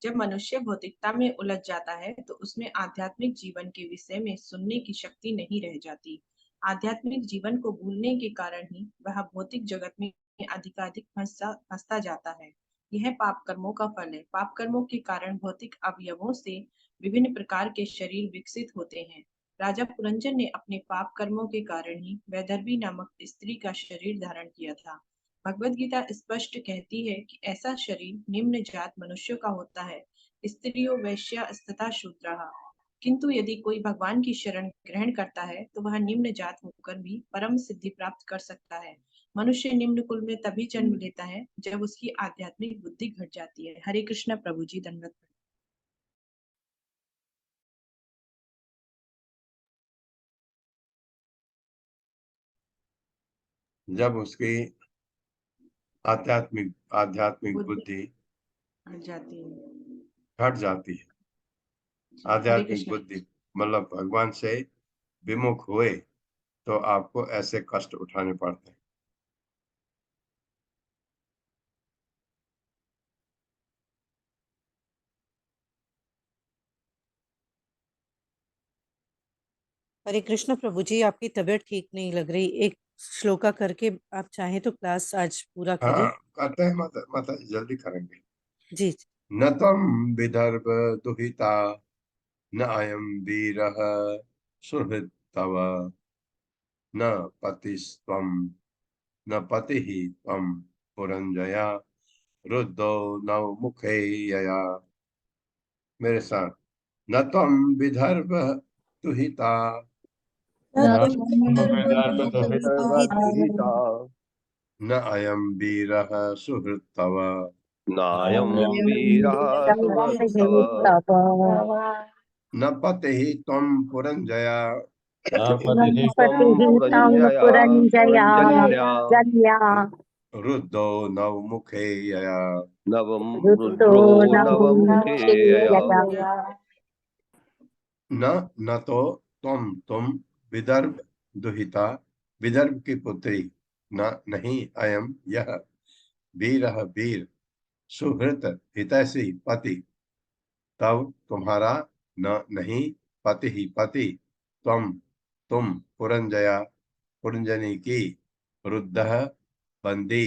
Speaker 10: जब मनुष्य भौतिकता में उलझ जाता है तो उसमें आध्यात्मिक जीवन के विषय में सुनने की शक्ति नहीं रह जाती। आध्यात्मिक जीवन को भूलने के कारण ही वह भौतिक जगत में अधिकाधिक फंसता जाता है। यह पाप कर्मों का फल है। पाप कर्मों के कारण भौतिक अवयवों से विभिन्न प्रकार के शरीर विकसित होते हैं। राजा पुरंजन ने अपने पाप कर्मों के कारण ही वैदर्भी नामक स्त्री का शरीर धारण किया था। भगवत गीता स्पष्ट कहती है कि ऐसा शरीर निम्न जात मनुष्यों का होता है, स्त्रियों, वैश्या तथा शूद्रः। किंतु यदि कोई भगवान की शरण ग्रहण करता है तो वह निम्न जात होकर भी परम सिद्धि प्राप्त कर सकता है। मनुष्य निम्न कुल में तभी जन्म लेता है जब उसकी आध्यात्मिक बुद्धि घट जाती है। हरे कृष्ण प्रभु जी। धन्यवाद।
Speaker 1: जब उसकी आध्यात्मिक आध्यात्मिक बुद्धि
Speaker 10: घट जाती है।
Speaker 1: घट जाती है।
Speaker 10: हरे
Speaker 1: आध्यात्मिक
Speaker 10: कृष्ण।
Speaker 1: बुद्धि मतलब भगवान से विमुख हुए तो आपको ऐसे कष्ट उठाने पड़ते हैं।
Speaker 7: हरे कृष्ण प्रभु जी, आपकी तबीयत ठीक नहीं लग रही। एक श्लोका करके आप चाहें तो क्लास आज पूरा करें।
Speaker 1: हाँ, करते हैं माता। माता जी जल्दी करेंगे।
Speaker 7: जी।
Speaker 1: न तम विदर्भ दुहिता न अयम वीरः सुहृद तव न पतिस्त्वं न पतिः त्वं पुरंजया रुद्धो नव मुखे यया। मेरे साथ। न तम विदर्भ दुहिता
Speaker 5: सर्वद्विहिता
Speaker 1: न अयम वीरः सुहृद तव
Speaker 5: नायं वीरः सुहृत्तव
Speaker 1: न पतिः त्वं पुरंजया
Speaker 5: पतिः त्वं
Speaker 6: पतिः तं
Speaker 5: पुरंजया
Speaker 6: पुरञ्जया जन्या
Speaker 1: रुद्धो नव मुखे यया।
Speaker 5: नवं
Speaker 6: रुद्धो
Speaker 5: रुद्रो नवमुखे यया।
Speaker 6: नवमुखेयया।
Speaker 1: न तो तुम विदर्भ दुहिता विदर्भ की पुत्री न नहीं अयम यह वीरः वीर सुहृत हितैषी पति तब तुम्हारा न नहीं पति ही पति तुम पुरंजया पुरंजनी की रुद्धः बंदी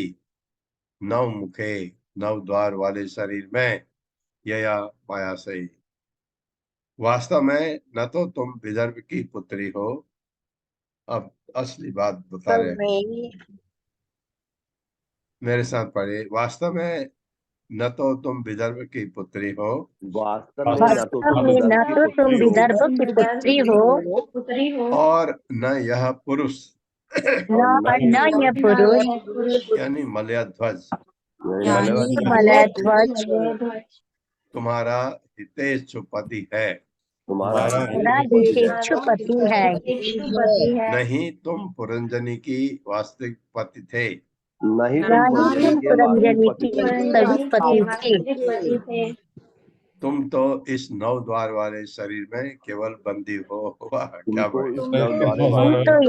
Speaker 1: नव मुखे नव द्वार वाले शरीर में यया माया से। वास्तव में न तो तुम विदर्भ की पुत्री हो। अब असली बात बता रहे हैं, मेरे साथ पढ़े। वास्तव में न तो तुम विदर्भ की पुत्री हो
Speaker 5: वास्तव में न तो
Speaker 6: वास्तव
Speaker 5: तुम
Speaker 6: में
Speaker 5: विदर्भ
Speaker 6: न
Speaker 5: की
Speaker 6: तो तुम
Speaker 5: पुत्री हो
Speaker 6: विदर्भ की पुत्री हो
Speaker 1: और न यह पुरुष
Speaker 5: और न ही
Speaker 6: न यह पुरुष
Speaker 1: यानी मलयध्वज
Speaker 5: मलयध्वज
Speaker 6: मलयध्वज
Speaker 1: तुम्हारा हितेच्छु पति है।
Speaker 5: तुम्हारा
Speaker 3: हमारा
Speaker 6: तुम्हारा
Speaker 5: हितेच्छु पति है।
Speaker 6: हितेच्छु पति है।
Speaker 1: नहीं तुम पुरंजनी की वास्तविक पति थे।
Speaker 5: नहीं तुम
Speaker 6: नहीं
Speaker 5: पुरंजनी
Speaker 6: तुम
Speaker 5: के वास्तविक
Speaker 6: पुरंजनी
Speaker 5: पति
Speaker 6: की
Speaker 5: थे।
Speaker 6: वास्तविक पति थे।
Speaker 1: तुम तो इस नौ द्वार वाले शरीर में केवल बंदी हो। वाह
Speaker 5: तुम
Speaker 1: क्या
Speaker 5: तो
Speaker 1: बढ़िया।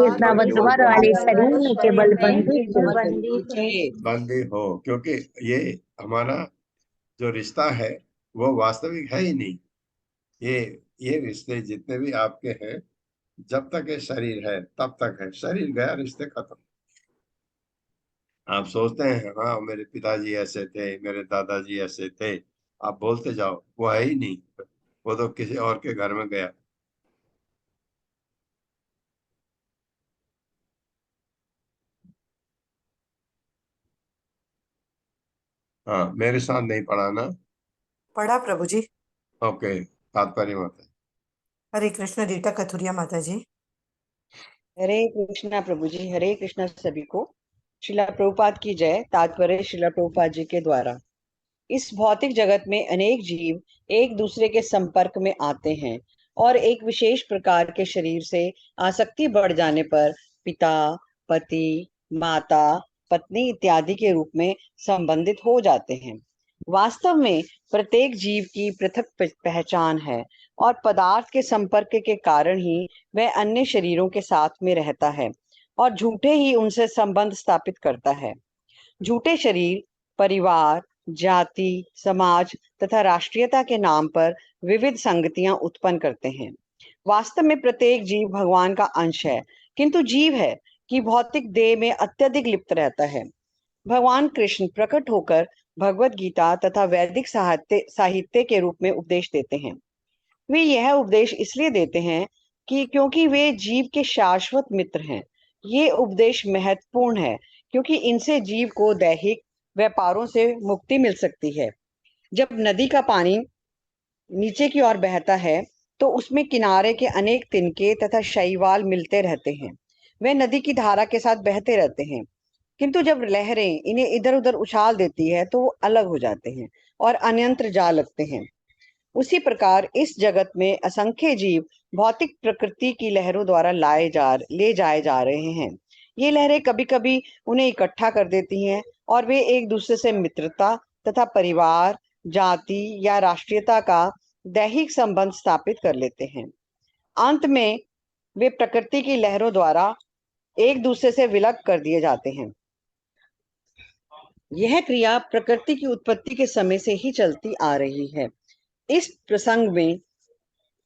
Speaker 5: इस नवद्वारे
Speaker 6: तुम
Speaker 5: वाले
Speaker 6: तो
Speaker 5: शरीर
Speaker 6: इस
Speaker 5: में केवल
Speaker 6: नवद्वार
Speaker 5: बंदी
Speaker 6: वाले
Speaker 5: हो।
Speaker 6: शरीर में केवल बंदी थे।
Speaker 1: बंदी हो क्योंकि ये हमारा जो रिश्ता है वो वास्तविक है ही नहीं। ये ये रिश्ते जितने भी आपके हैं जब तक ये शरीर है तब तक है। शरीर गया रिश्ते खत्म। आप सोचते हैं हाँ मेरे पिताजी ऐसे थे मेरे दादाजी ऐसे थे, आप बोलते जाओ, वो है ही नहीं। वो तो किसी और के घर में गया। हाँ, मेरे साथ नहीं पढ़ाना।
Speaker 7: पढ़ा प्रभु जी।
Speaker 1: ओके, तात्पर्य माता।
Speaker 7: हरे कृष्ण रीटा कथुरिया माता जी।
Speaker 11: हरे कृष्णा प्रभु जी, हरे कृष्णा सभी को। श्रीला प्रभुपाद की जय। तात्पर्य श्रीला प्रभुपाद जी के द्वारा। इस भौतिक जगत में अनेक जीव एक दूसरे के संपर्क में आते हैं और एक विशेष प्रकार के शरीर से आसक्ति बढ़ जाने पर पिता, पति, माता, पत्नी इत्यादि के रूप में संबंधित हो जाते हैं। वास्तव में प्रत्येक जीव की पृथक पहचान है और पदार्थ के संपर्क के कारण ही वह अन्य शरीरों के साथ में रहता है और झूठे ही उनसे संबंध स्थापित करता है। झूठे शरीर परिवार, जाति, समाज तथा राष्ट्रीयता के नाम पर विविध संगतियां उत्पन्न करते हैं। वास्तव में प्रत्येक जीव भगवान का अंश है, किंतु जीव है कि भौतिक देह में अत्यधिक लिप्त रहता है। भगवान कृष्ण प्रकट होकर भगवत गीता तथा वैदिक साहित्य के रूप में उपदेश देते हैं। वे यह उपदेश इसलिए देते हैं कि क्योंकि वे जीव के शाश्वत मित्र हैं। ये उपदेश महत्वपूर्ण है क्योंकि इनसे जीव को दैहिक व्यापारों से मुक्ति मिल सकती है। जब नदी का पानी नीचे की ओर बहता है तो उसमें किनारे के अनेक तिनके तथा शैवाल मिलते रहते हैं। वे नदी की धारा के साथ बहते रहते हैं, किंतु जब लहरें इन्हें इधर उधर उछाल देती है तो वो अलग हो जाते हैं और अन्यंत्र जा लगते हैं। उसी प्रकार इस जगत में असंख्य जीव भौतिक प्रकृति की लहरों द्वारा ले जाए जा रहे हैं। ये लहरें कभी कभी उन्हें इकट्ठा कर देती हैं और वे एक दूसरे से मित्रता तथा परिवार, जाति या राष्ट्रीयता का दैहिक संबंध स्थापित कर लेते हैं। अंत में वे प्रकृति की लहरों द्वारा एक दूसरे से विलग कर दिए जाते हैं। यह क्रिया प्रकृति की उत्पत्ति के समय से ही चलती आ रही है। इस प्रसंग में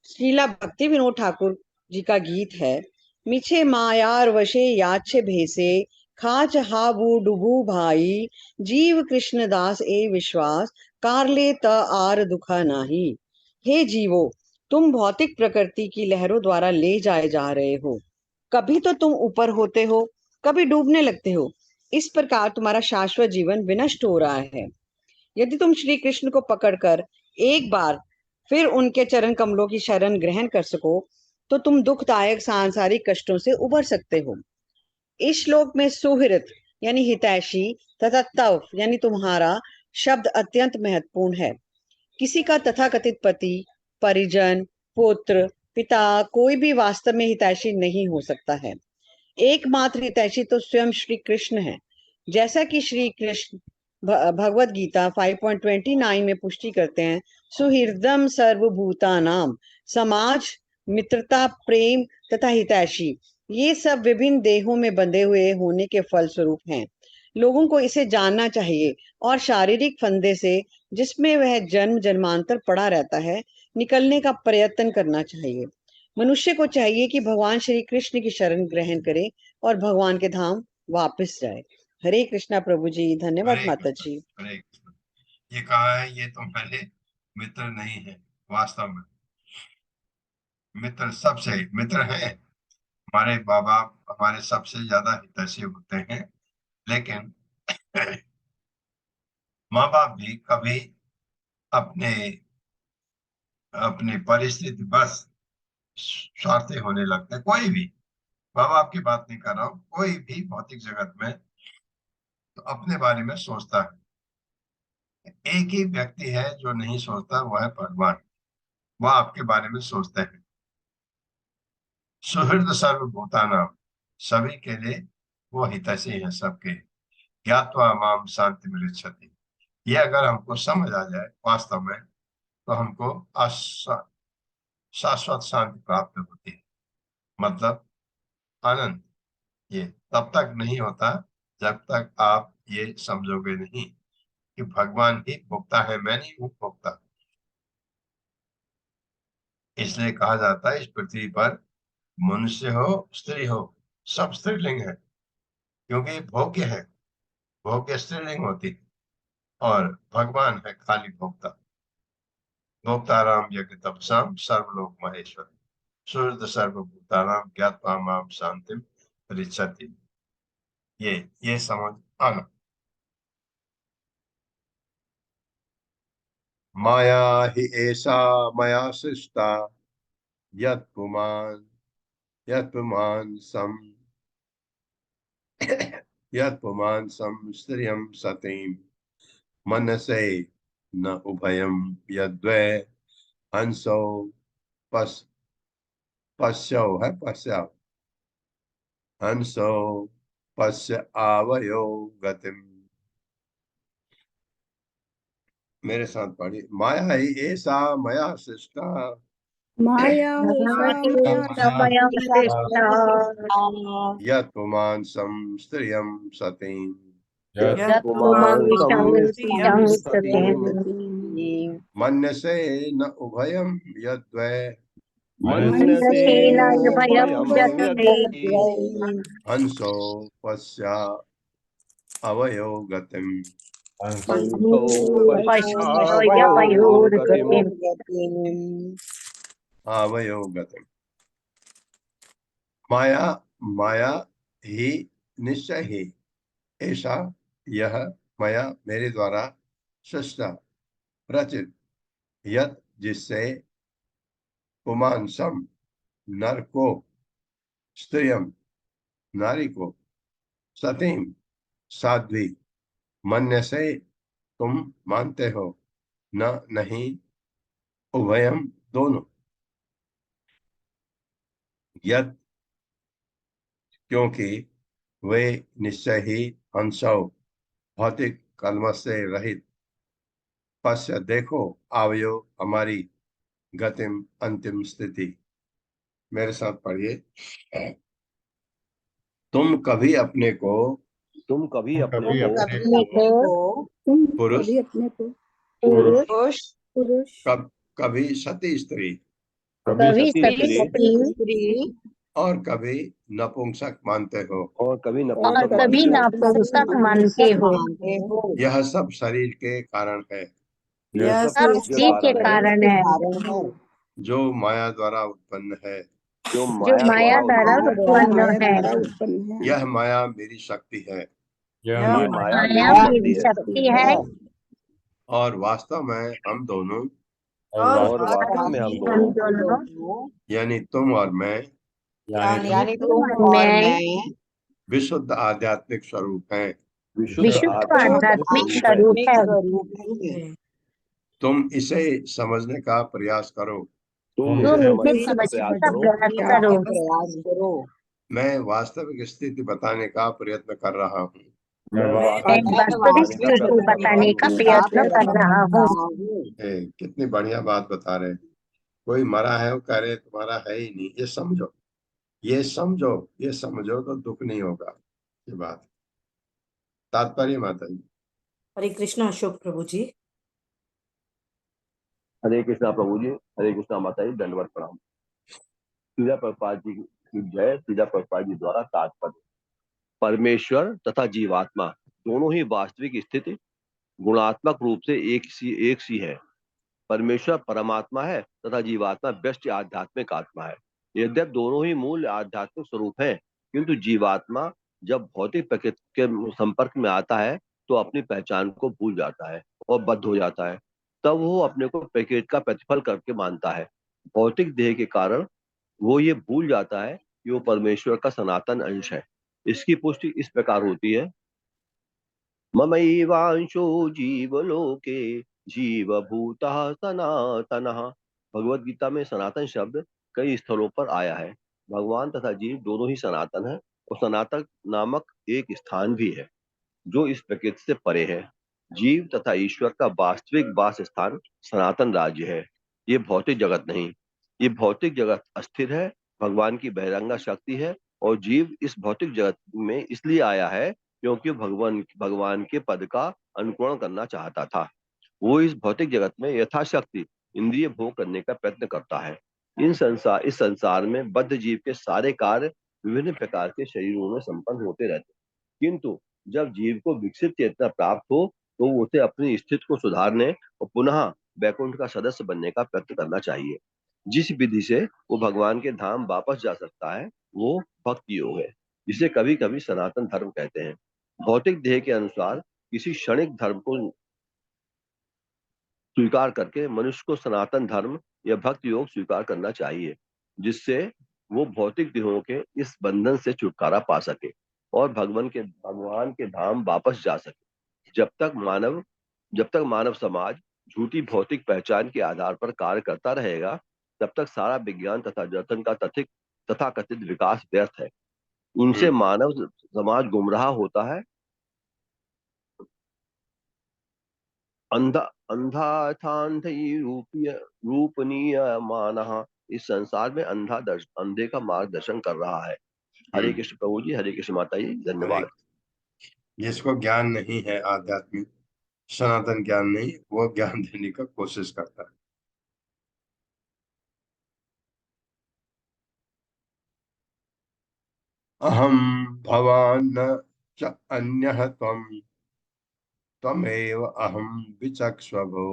Speaker 11: श्रीला भक्ति विनोद ठाकुर जी का गीत है, मिछे मायार वशे याचे भेसे खाच हाबू डुबू भाई जीव कृष्ण दास ए विश्वास कारले त आर दुखा नाही। हे जीवो, तुम भौतिक प्रकृति की लहरों द्वारा ले जाए जा रहे हो। कभी तो तुम ऊपर होते हो, कभी डूबने लगते हो। इस प्रकार तुम्हारा शाश्वत जीवन विनष्ट हो रहा है। यदि तुम श्री कृष्ण को पकड़कर एक बार फिर उनके चरण कमलों की शरण ग्रहण कर सको तो तुम दुखदायक सांसारिक कष्टों से उबर सकते हो। इस श्लोक में सुहृत यानी हितैषी तथा तव यानी तुम्हारा शब्द अत्यंत महत्वपूर्ण है। किसी का तथाकथित पति, परिजन, पुत्र, पिता कोई भी वास्तव में हितैषी नहीं हो सकता है। एकमात्र हितैषी तो स्वयं श्री कृष्ण है। जैसा कि श्री कृष्ण भगवत गीता 5.29 में पुष्टि करते हैं, सुहृदम सर्वभूतानाम, समाज, मित्रता, प्रेम तथा हितैषी, ये सब विभिन्न देहों में बंधे हुए होने के फल स्वरूप हैं। लोगों को इसे जानना चाहिए और शारीरिक फंदे से जिसमें वह जन्म जन्मांतर पड़ा रहता है निकलने का प्रयत्न करना चाहिए। मनुष्य को चाहिए कि भगवान श्री कृष्ण की शरण ग्रहण करे और भगवान के धाम वापस जाए। हरे कृष्णा प्रभु जी, धन्यवाद माता जी।
Speaker 1: हरे कृष्ण। ये कहा है ये तुम्हारे मित्र नहीं है, वास्तव में मित्र सबसे मित्र है। हमारे माँ बाप हमारे सबसे ज्यादा हितैषी होते हैं, लेकिन माँ बाप भी कभी अपने अपनी परिस्थिति बस स्वार्थी होने लगते हैं। कोई भी, माँ बाप की बात नहीं कर रहा हूँ, कोई भी भौतिक जगत में तो अपने बारे में सोचता है। एक ही व्यक्ति है जो नहीं सोचता, वह है भगवान। वह आपके बारे में सोचते हैं। सुहृद सर्वभूतानाम, सभी के लिए वो हितैषी है सबके। ज्ञात्वा माम शांति मृच्छति, ये अगर हमको समझ आ जाए वास्तव में तो हमको शाश्वत शांति प्राप्त होती है। मतलब आनंद। ये तब तक नहीं होता जब तक आप ये समझोगे नहीं कि भगवान ही भोक्ता है, मैं नहीं हूं भोक्ता। इसलिए कहा जाता है इस पृथ्वी पर मनुष्य हो स्त्री हो सब स्त्रीलिंग है, क्योंकि भोग्य है। भोग्य स्त्रीलिंग होती है और भगवान है खाली भोक्ता। भोक्ताराम यज्ञ तपसाम सर्वलोक महेश्वर सूर्य सर्वभूतानाम ज्ञात्वा माम शांतिम पृच्छति। ये समझ आना। माया हि एषा मया सृष्टा यत् पुमान् सम स्त्रियं सतीं मनसे न उभयं यद्वै हंसौ पश् पश्यौ हंसौ पश्य आवयो गतिम। मेरे साथ पढ़िए। माया ही ऐसा मया सृष्टा
Speaker 4: माया
Speaker 6: माया
Speaker 4: एषा मया
Speaker 6: समया सृष्टा
Speaker 1: यत् पुमान् सम स्त्रियं सतीं
Speaker 3: यत्
Speaker 6: यत्
Speaker 5: पुमान्
Speaker 6: पुमांसं
Speaker 5: सतीं
Speaker 6: सतीं
Speaker 1: मन्यसे न उभयं यद्वै
Speaker 5: मन्यसे
Speaker 6: मनसेन भयं
Speaker 5: भयं
Speaker 6: यद्वै
Speaker 5: यद्वै
Speaker 1: हंसो पश्य अवयो गतिम्।
Speaker 5: हंसौ पश्यावयो गतिम्।
Speaker 6: पश्ययोर्गतिम्
Speaker 1: आवयो गतिम्। माया ही निश्चय ही ऐसा यह माया मेरे द्वारा सृष्टा रचित यत जिससे पुमांसम नर को स्त्रियम नारी को सतीम साध्वी मन्य से तुम मानते हो न नहीं उभयम दोनों यत क्योंकि वे निश्चय ही हंसव भौतिक कलमश से रहित पश्य देखो आवयो हमारी गतिम अंतिम स्थिति। मेरे साथ पढ़िए। तुम कभी अपने को
Speaker 5: तुम कभी अपने
Speaker 3: कभी
Speaker 5: को
Speaker 3: अपने
Speaker 4: तुम
Speaker 1: पुरुष
Speaker 4: कभी अपने को
Speaker 3: पुरुष
Speaker 4: पुरुष
Speaker 1: कभी सती स्त्री
Speaker 5: कभी
Speaker 6: कभी
Speaker 5: सती
Speaker 6: सती
Speaker 5: स्त्री
Speaker 6: स्त्री
Speaker 1: और कभी नपुंसक मानते हो।
Speaker 5: और कभी
Speaker 6: और
Speaker 5: नपुंसक
Speaker 6: कभी
Speaker 5: मानते हो।
Speaker 6: नपुंसक मानते हो।
Speaker 1: यह सब शरीर के कारण है
Speaker 3: यह
Speaker 6: सब
Speaker 3: सब
Speaker 5: के
Speaker 6: जीव के
Speaker 5: कारण है
Speaker 6: कारण है
Speaker 1: जो माया द्वारा उत्पन्न है।
Speaker 5: जो
Speaker 6: जो
Speaker 5: माया
Speaker 6: माया
Speaker 5: द्वारा
Speaker 6: द्वारा
Speaker 5: उत्पन्न है।
Speaker 6: उत्पन्न है।
Speaker 4: उत्पन्न है।
Speaker 1: यह माया मेरी शक्ति है
Speaker 3: यह
Speaker 5: ये
Speaker 3: माया
Speaker 5: माया
Speaker 6: माया
Speaker 5: मेरी
Speaker 6: मेरी
Speaker 5: शक्ति है
Speaker 6: शक्ति है
Speaker 1: और वास्तव में हम दोनों
Speaker 3: और
Speaker 5: और वास्तव में हम
Speaker 6: हम
Speaker 5: दोनों
Speaker 6: दोनों
Speaker 1: यानी तुम और मैं
Speaker 3: यानी
Speaker 6: तुम और मैं
Speaker 1: विशुद्ध आध्यात्मिक स्वरूप हैं।
Speaker 5: विशुद्ध
Speaker 6: विशुद्ध
Speaker 5: आध्यात्मिक
Speaker 6: आध्यात्मिक
Speaker 5: स्वरूप है।
Speaker 6: स्वरूप है।
Speaker 1: तुम इसे समझने का प्रयास करो।
Speaker 5: तुम
Speaker 3: तुम
Speaker 5: इसे
Speaker 6: तुम इसे
Speaker 5: समझने का प्रयास
Speaker 6: समझने का
Speaker 5: करो।
Speaker 6: प्रयास करो।
Speaker 1: मैं वास्तविक स्थिति बताने का प्रयत्न कर रहा हूँ।
Speaker 3: मैं
Speaker 5: मैं
Speaker 6: मैं
Speaker 5: वास्तविक
Speaker 6: वास्तविक
Speaker 5: स्थिति बताने का
Speaker 6: स्थिति
Speaker 5: प्रयत्न कर रहा
Speaker 6: बताने का
Speaker 5: हूँ।
Speaker 6: प्रयत्न कर रहा हूँ।
Speaker 1: कितनी बढ़िया बात बता रहे हैं। कोई मरा है वो कह रहे तुम्हारा है ही नहीं। ये समझो ये समझो ये समझो तो दुख नहीं होगा। ये बात तात्पर्य माता जी।
Speaker 7: हरे कृष्णा अशोक प्रभु जी।
Speaker 5: हरे कृष्णा प्रभु जी, हरे कृष्णा माता जी, दंडवत प्रणाम। सीधा प्रभुपाद जी की जय। सीधा प्रभुपाद जी द्वारा तात्पर्य। परमेश्वर तथा जीवात्मा दोनों ही वास्तविक स्थिति गुणात्मक रूप से एक सी है। परमेश्वर परमात्मा है तथा जीवात्मा व्यष्टि आध्यात्मिक आत्मा है। यद्यप दोनों ही मूल आध्यात्मिक स्वरूप हैं, किंतु जीवात्मा जब भौतिक प्रकृति के संपर्क में आता है तो अपनी पहचान को भूल जाता है और बद्ध हो जाता है। तब वो अपने को प्रकृति का प्रतिफल करके मानता है। भौतिक देह के कारण वो ये भूल जाता है कि वो परमेश्वर का सनातन अंश है। इसकी पुष्टि इस प्रकार होती है। ममैवांशो जीवलोके जीवभूतः सनातनः। भगवत गीता में सनातन शब्द कई स्थलों पर आया है। भगवान तथा जीव दोनों ही सनातन है और सनातन नामक एक स्थान भी है जो इस प्रकृति से परे है। जीव तथा ईश्वर का वास्तविक वास स्थान सनातन राज्य है, ये भौतिक जगत नहीं। ये भौतिक जगत अस्थिर है, भगवान की बहिरंगा शक्ति है और जीव इस भौतिक जगत में इसलिए आया है क्योंकि भगवान के पद का अनुकरण करना चाहता था। वो इस भौतिक जगत में यथाशक्ति इंद्रिय भोग करने का प्रयत्न करता है। इस संसार में बद्ध जीव के सारे कार्य विभिन्न प्रकार के शरीरों में संपन्न होते रहते हैं, किंतु जब जीव को विकसित चेतना प्राप्त हो तो उसे अपनी स्थिति को सुधारने और पुनः वैकुंठ का सदस्य बनने का प्रयत्न करना चाहिए। जिस विधि से वो भगवान के धाम वापस जा सकता है वो भक्ति योग है, जिसे कभी कभी सनातन धर्म कहते हैं। भौतिक देह के अनुसार किसी क्षणिक धर्म को स्वीकार करके मनुष्य को सनातन धर्म या भक्ति योग स्वीकार करना चाहिए, जिससे वो भौतिक देहों के इस बंधन से छुटकारा पा सके और भगवान के धाम वापस जा सके। जब तक मानव समाज झूठी भौतिक पहचान के आधार पर कार्य करता रहेगा, तब तक सारा विज्ञान तथा दर्शन का तथाकथित विकास व्यर्थ है। इनसे मानव समाज गुमराह होता है, रूपनीयमानः इस संसार में अंधे का मार्गदर्शन कर रहा है। हरे कृष्ण प्रभु जी, हरे कृष्ण माता जी, धन्यवाद।
Speaker 1: जिसको ज्ञान नहीं है आध्यात्मिक सनातन ज्ञान नहीं, वो ज्ञान देने का कोशिश करता है। अहम भवान न च अन्यः त्वं त्वमेव अहम विचक्ष्वभो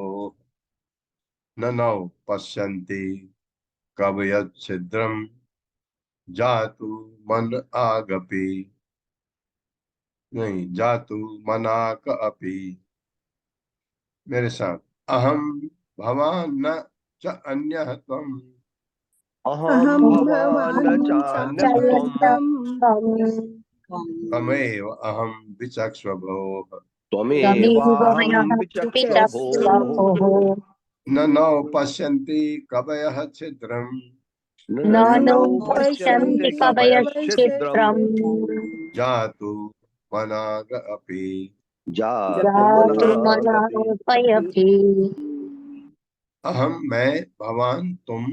Speaker 1: न नौ पश्यन्ति कवयत् छिद्रं जातु मन आगपि नहीं जातु मनाक अपि। मेरे साथ, अहम भवान न च अन्यः त्वं
Speaker 5: अहम भवान न चान्यः त्वं
Speaker 1: त्वमेव अहम विचक्ष्वभो
Speaker 5: त्वमेवाहं विचक्षभोः
Speaker 1: न नौ पश्यन्ति कवयः छिद्रं
Speaker 5: नौ पश्यन्ति कवयश्छिद्रम्
Speaker 1: जातु मनाग अपि
Speaker 5: जातु मनागपि।
Speaker 1: अहम मैं, भवान तुम,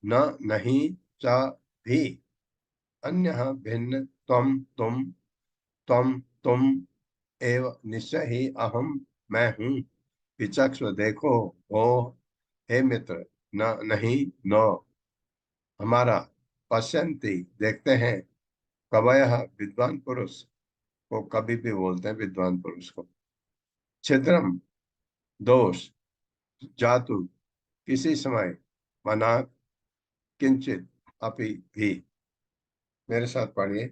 Speaker 1: न नहीं च भी, अन्यः भिन्न, तुम एव निश्चय ही अहम मैं हूँ। विचक्ष देखो हो, हे मित्र, न नहीं न हमारा, पश्यन्ति देखते हैं, कवयः विद्वान पुरुष को कभी भी बोलते हैं, विद्वान पुरुष को, छिद्रम दोष, जातु किसी समय, मना किंचित अपि भी। मेरे साथ पढ़िए।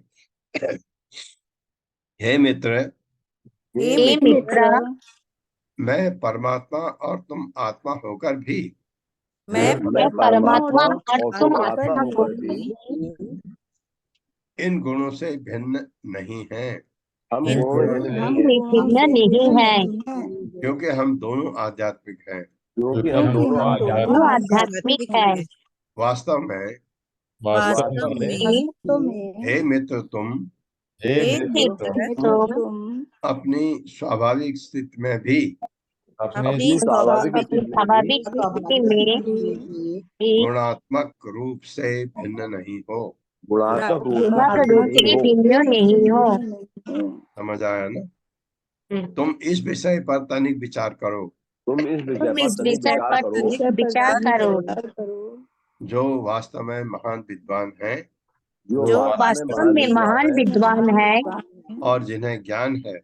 Speaker 1: हे मित्र, मैं परमात्मा और तुम आत्मा होकर भी
Speaker 5: मैं परमात्मा और तुम आत्मा होकर भी
Speaker 1: इन गुणों से भिन्न नहीं हैं।
Speaker 5: हम भिन्न नहीं हैं,
Speaker 1: क्योंकि हम दोनों आध्यात्मिक हैं।
Speaker 5: क्योंकि हम दोनों आध्यात्मिक हैं।
Speaker 1: वास्तव में हे मित्र तुम अपनी स्वाभाविक स्थिति में भी
Speaker 5: अपनी स्वाभाविक स्थिति में
Speaker 1: गुणात्मक रूप से भिन्न नहीं हो।
Speaker 5: गुणात्मक रूप से भिन्न नहीं हो।
Speaker 1: समझ आया ना? तुम इस विषय पर तनिक विचार करो।
Speaker 5: तुम इस विषय पर तनिक विचार करो।
Speaker 1: जो वास्तव में महान विद्वान हैं,
Speaker 5: जो वास्तव में महान विद्वान है
Speaker 1: और जिन्हें ज्ञान है,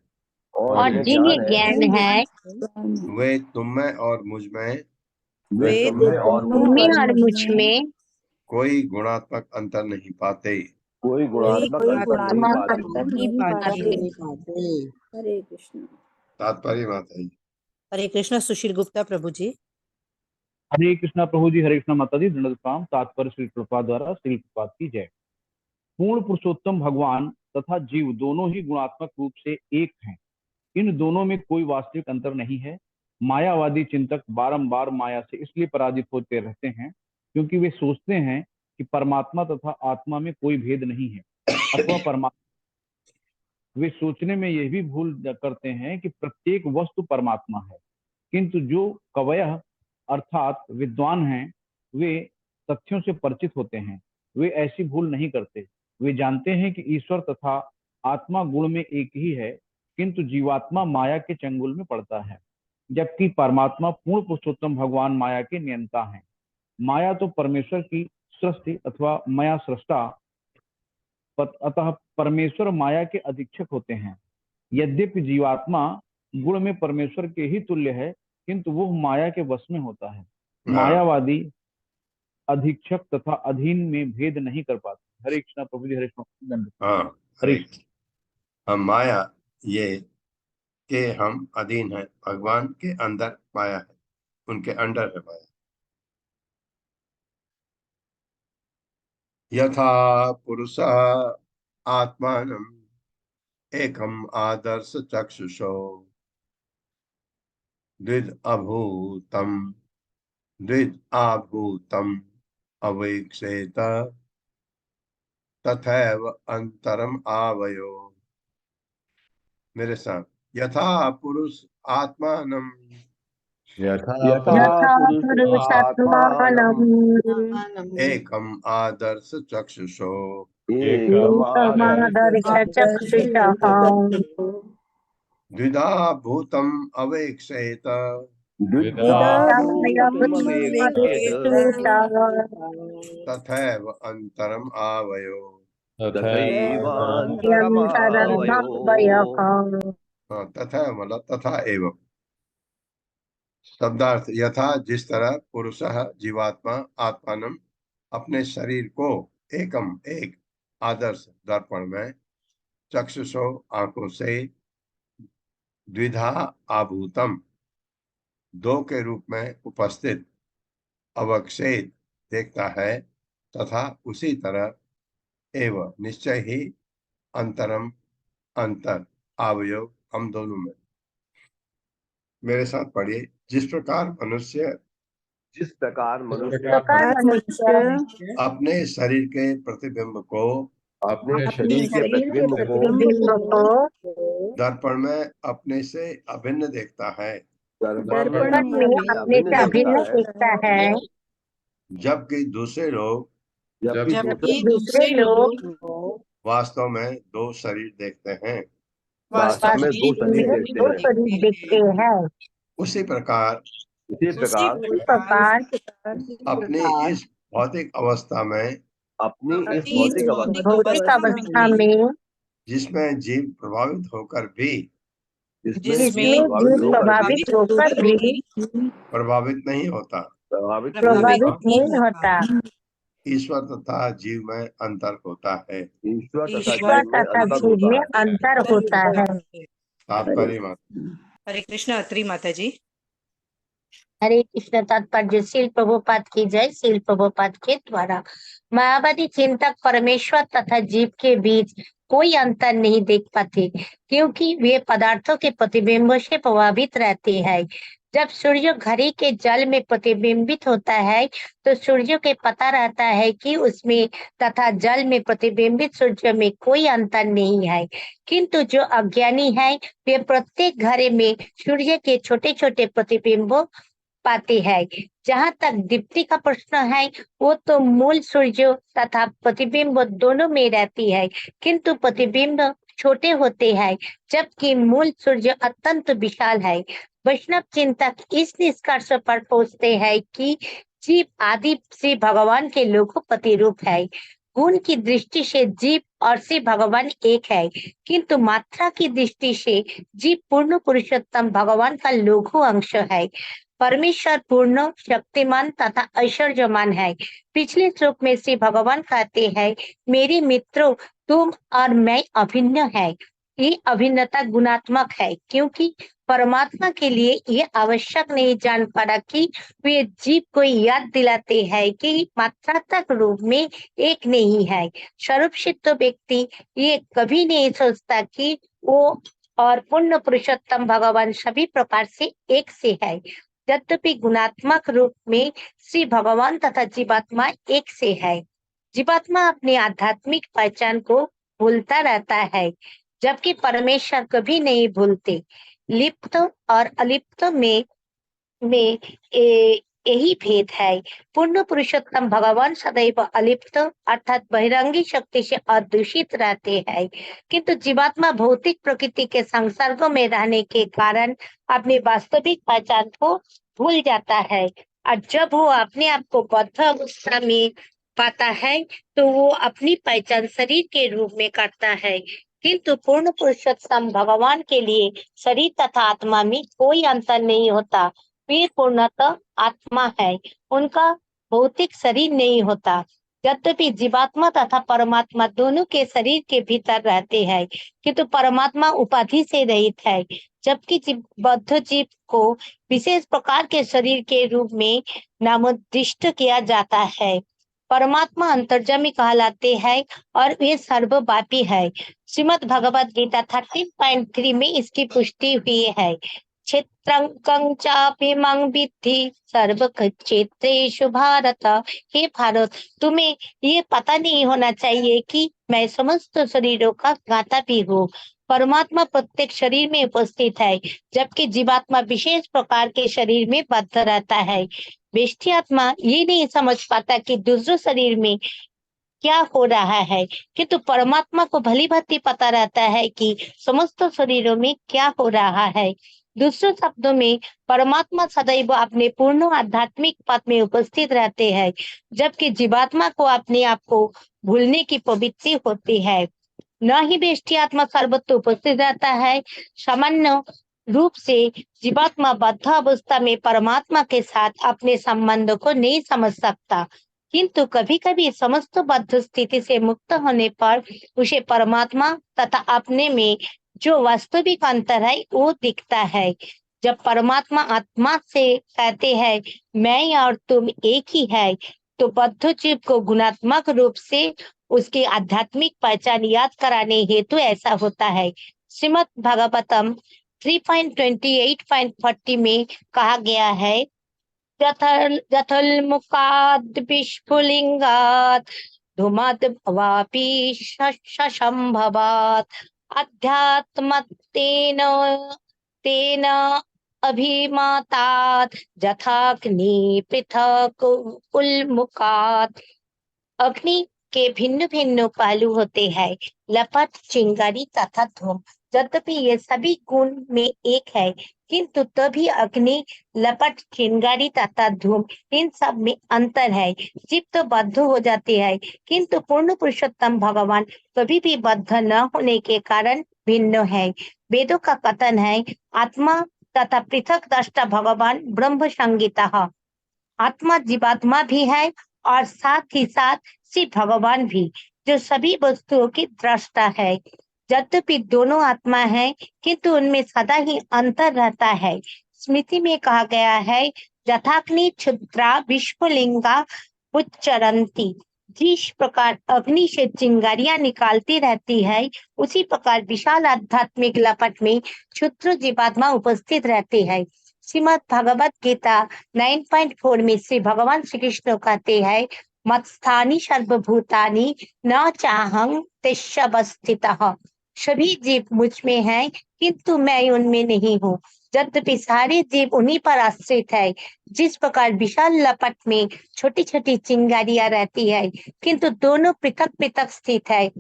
Speaker 5: और जिन्हें ज्ञान है,
Speaker 1: वे तुम में और मुझ में,
Speaker 5: तुम में और मुझ में
Speaker 1: कोई गुणात्मक अंतर नहीं पाते।
Speaker 5: कोई गुणात्मक अंतर नहीं पाते।
Speaker 4: हरे कृष्ण।
Speaker 1: तात्पर्य माता जी।
Speaker 7: हरे कृष्णा। सुशील गुप्ता प्रभु जी।
Speaker 12: हरे कृष्णा प्रभु जी, हरे कृष्णा माता जी, दंडवत प्रणाम। तात्पर्य श्री प्रभुपाद द्वारा श्री प्रभुपाद की जय। पूर्ण पुरुषोत्तम भगवान तथा जीव दोनों ही गुणात्मक रूप से एक हैं। इन दोनों में कोई वास्तविक अंतर नहीं है। मायावादी चिंतक बारंबार माया से इसलिए पराजित होते रहते हैं क्योंकि वे सोचते हैं कि परमात्मा तथा आत्मा में कोई भेद नहीं है, अथवा परमात्मा। वे सोचने में यह भी भूल करते हैं कि प्रत्येक वस्तु परमात्मा है। किंतु जो कवयः अर्थात विद्वान हैं, वे तथ्यों से परिचित होते हैं। वे ऐसी भूल नहीं करते। वे जानते हैं कि ईश्वर तथा आत्मा गुण में एक ही है, किंतु जीवात्मा माया के चंगुल में पड़ता है, जबकि परमात्मा पूर्ण पुरुषोत्तम भगवान माया के नियंता हैं। माया तो परमेश्वर की सृष्टि अथवा माया सृष्टा, अतः परमेश्वर माया के अधीक्षक होते हैं। यद्यपि जीवात्मा गुण में परमेश्वर के ही तुल्य है, किंतु वो माया के वश में होता है। मायावादी अधीक्षक तथा अधीन में भेद नहीं कर पाते। हरे कृष्णा प्रभु जी, हरे कृष्णा।
Speaker 1: हरे हम माया ये के हम अधीन है, भगवान के अंदर माया है। उनके अंडर है माया। यथा पुरुषः आत्मानम् एकम् आदर्श चक्षुषो द्विज आभूतम् अवेक्षेत तथैव अंतरम आवयो। मेरे साथ, यथा पुरुष आत्मानम्
Speaker 5: यथा पुरुषात्मानम्
Speaker 1: एकम् आदर्श चक्षुषो द्विधा भूतम् अवेक्षेत तथैव अंतरम आवयो। तथा मतलब तथा एवं। शब्दार्थ, यथा जिस तरह पुरुषः जीवात्मा आत्मानम अपने शरीर को एकम एक आदर्श दर्पण में चक्षुषो आंखों से द्विधा आभूतम दो के रूप में उपस्थित अवक्षेत देखता है तथा उसी तरह एवं निश्चय ही अंतरम अंतर अवयव हम दोनों में। मेरे साथ पढ़िए। जिस प्रकार मनुष्य अपने शरीर के प्रतिबिंब को दर्पण में अपने से अभिन्न देखता है, जबकि दूसरे लोग वास्तव में दो शरीर देखते हैं। उसी प्रकार अपनी इस भौतिक अवस्था में जिसमें जीव प्रभावित होकर भी प्रभावित नहीं होता, ईश्वर तथा जीव में अंतर होता है। तात्पर्य
Speaker 7: हरे कृष्ण। अत्री माता जी।
Speaker 2: हरे कृष्ण। तात्पर्य। श्रील प्रभुपाद की जय। श्रील प्रभुपाद के द्वारा मायावादी चिंतक परमेश्वर तथा जीव के बीच कोई अंतर नहीं देख पाते, क्योंकि वे पदार्थों के प्रतिबिंबों से प्रभावित रहते हैं। जब सूर्य घड़ी के जल में प्रतिबिंबित होता है तो सूर्य के पता रहता है कि उसमें तथा जल में प्रतिबिंबित सूर्य में कोई अंतर नहीं है, किंतु जो अज्ञानी है वे प्रत्येक घड़ी में सूर्य के छोटे छोटे प्रतिबिंबों पाते हैं। जहाँ तक दीप्ति का प्रश्न है, वो तो मूल सूर्य तथा प्रतिबिंब दोनों में रहती है, किंतु प्रतिबिंब छोटे होते हैं, जबकि मूल सूर्य अत्यंत विशाल है। वैष्णव चिंतक इस निष्कर्ष पर पहुंचते हैं कि जीव आदि श्री भगवान के लघुपति रूप है। गुण की दृष्टि से जीव और श्री भगवान एक है, किंतु मात्रा की दृष्टि से जीव पूर्ण पुरुषोत्तम भगवान का लघु अंश है। परमेश्वर पूर्ण, शक्तिमान तथा ऐश्वर्यमान है। पिछले श्लोक में श्री भगवान कहते हैं, मेरे मित्रों, तुम और मैं अभिन्न है। ये अभिन्नता गुणात्मक है, क्योंकि परमात्मा के लिए ये आवश्यक नहीं जान पड़ा कि वे जीव को याद दिलाते हैं कि मात्रात्मक रूप में एक नहीं है। स्वरूप सिद्ध व्यक्ति ये कभी नहीं सोचता कि वो और पूर्ण पुरुषोत्तम भगवान सभी प्रकार से एक से है। यद्यपि गुणात्मक रूप में श्री भगवान तथा जीवात्मा एक से है। जीवात्मा अपनी आध्यात्मिक पहचान को भूलता रहता है, जबकि परमेश्वर कभी नहीं भूलते। लिप्त और अलिप्त में यही भेद है। पूर्ण पुरुषोत्तम भगवान सदैव अलिप्त अर्थात बहिरंगी शक्ति से अदूषित रहते हैं, किंतु जीवात्मा भौतिक प्रकृति के संसर्गों में रहने के कारण अपनी वास्तविक पहचान को भूल जाता है, और जब वो अपने आप को बद्ध अवस्था में पाता है तो वो अपनी पहचान शरीर के रूप में करता है। किंतु पूर्ण पुरुषोत्तम भगवान के लिए शरीर तथा आत्मा में कोई अंतर नहीं होता। वे पूर्णतः आत्मा है, उनका भौतिक शरीर नहीं होता।
Speaker 13: यद्यपि जीवात्मा तथा परमात्मा दोनों के शरीर के भीतर रहते हैं, किंतु परमात्मा उपाधि से रहित है, जबकि बद्ध जीव को विशेष प्रकार के शरीर के रूप में नामोद्दिष्ट किया जाता है। परमात्मा अंतर्यामी कहलाते हैं और वे सर्वव्यापी है। श्रीमद् भगवद गीता 13.3 में इसकी पुष्टि हुई है। क्षेत्रं चापिमं विद्धि सर्वक्षेत्रेषु भारत। हे भारत, तुम्हें ये पता नहीं होना चाहिए कि मैं समस्त शरीरों का ज्ञाता भी हूँ। परमात्मा प्रत्येक शरीर में उपस्थित है, जबकि जीवात्मा विशेष प्रकार के शरीर में बद्ध रहता है। व्यष्टि आत्मा ये नहीं समझ पाता कि दूसरे शरीर में क्या हो रहा है, किंतु परमात्मा को भली भांति पता रहता है कि समस्त शरीरों में क्या हो रहा है। दूसरे शब्दों में परमात्मा सदैव अपने पूर्ण आध्यात्मिक पद में उपस्थित रहते हैं, जबकि जीवात्मा को अपने आप को भूलने की प्रवृत्ति होती है। न ही व्यष्टि आत्मा सर्वत्र उपस्थित रहता है। सामान्य रूप से जीवात्मा बद्ध अवस्था में परमात्मा के साथ अपने संबंध को नहीं समझ सकता, किंतु कभी कभी समस्त बद्ध स्थिति से मुक्त होने पर उसे परमात्मा तथा अपने में जो वास्तविक अंतर है वो दिखता है। जब परमात्मा आत्मा से कहते हैं मैं और तुम एक ही है, तो बद्ध जीव को गुणात्मक रूप से उसकी आध्यात्मिक पहचान याद कराने हेतु ऐसा होता है। श्रीमद् भागवतम 3.28.40 में कहा गया है, जथल मुखाद विस्फुलिंगात धूमाद वापी शशंभवात अध्यात्म तेन तेन अभिमातात जथाग्नि पृथक उल्मुखात। अग्नि के भिन्न भिन्न पहलू होते हैं, लपट, चिंगारी तथा धूम। यद्यपि ये सभी गुण में एक है, किंतु तभी अग्नि, लपट, चिंगारी तथा धूम इन सब में अंतर है। जीव तो बद्ध हो जाते हैं, किंतु पूर्ण पुरुषोत्तम भगवान कभी भी बद्ध न होने के कारण भिन्न है। वेदों का कथन है आत्मा तथा पृथक द्रष्टा भगवान ब्रह्म संगीता। आत्मा जीवात्मा भी है और साथ ही साथ श्री भगवान भी, जो सभी वस्तुओं की दृष्टा है। यद्यपि दोनों आत्मा है, किंतु उनमें सदा ही अंतर रहता है। स्मृति में कहा गया है यथाग्नि क्षुद्रा विश्वलिंगा उच्चरंती। जिस प्रकार अग्नि से चिंगारियां निकालती रहती है, उसी प्रकार विशाल आध्यात्मिक लपट में क्षुद्र जीवात्मा उपस्थित रहते हैं। श्रीमद् भगवद गीता 9.4 में श्री भगवान श्री कृष्ण कहते हैं मत्स्थानि सर्वभूतानि न चाहं तेष्वस्थितः। सभी जीव मुझ में हैं, किंतु मैं उनमें नहीं हूँ। यद्यपि सारे जीव उन्हीं पर आश्रित है। जिस प्रकार विशाल लपट में छोटी छोटी चिंगारियां रहती है, किंतु दोनों पृथक पृथक स्थित है।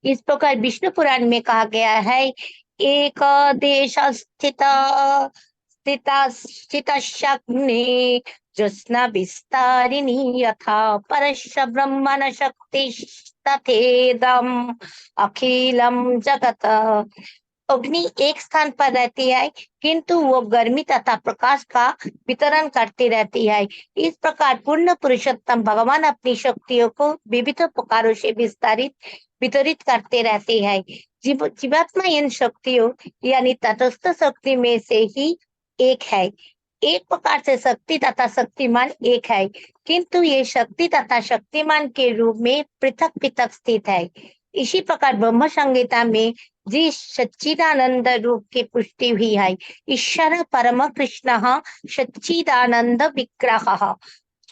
Speaker 13: इस प्रकार विष्णु पुराण में कहा गया है एक देश स्थितशग्नि ज्योत्स्ना विस्तारिणी यथा परस्य ब्रह्मण शक्ति तथेदम अखिलम जगत। अग्नि एक स्थान पर रहती है, किंतु वो गर्मी तथा प्रकाश का वितरण करती रहती है। इस प्रकार पूर्ण पुरुषोत्तम भगवान अपनी शक्तियों को विविध प्रकारों से वितरित करते रहते हैं। जीवात्मा इन शक्तियों यानी तटस्थ शक्ति में से ही एक है। एक प्रकार से शक्ति तथा शक्तिमान एक है, किंतु ये शक्ति तथा शक्तिमान के रूप में पृथक पृथक स्थित है। इसी प्रकार ब्रह्म संहिता में जिस सच्चिदानंद रूप की पुष्टि हुई है, ईश्वर परम कृष्ण सच्चिदानंद विग्रह,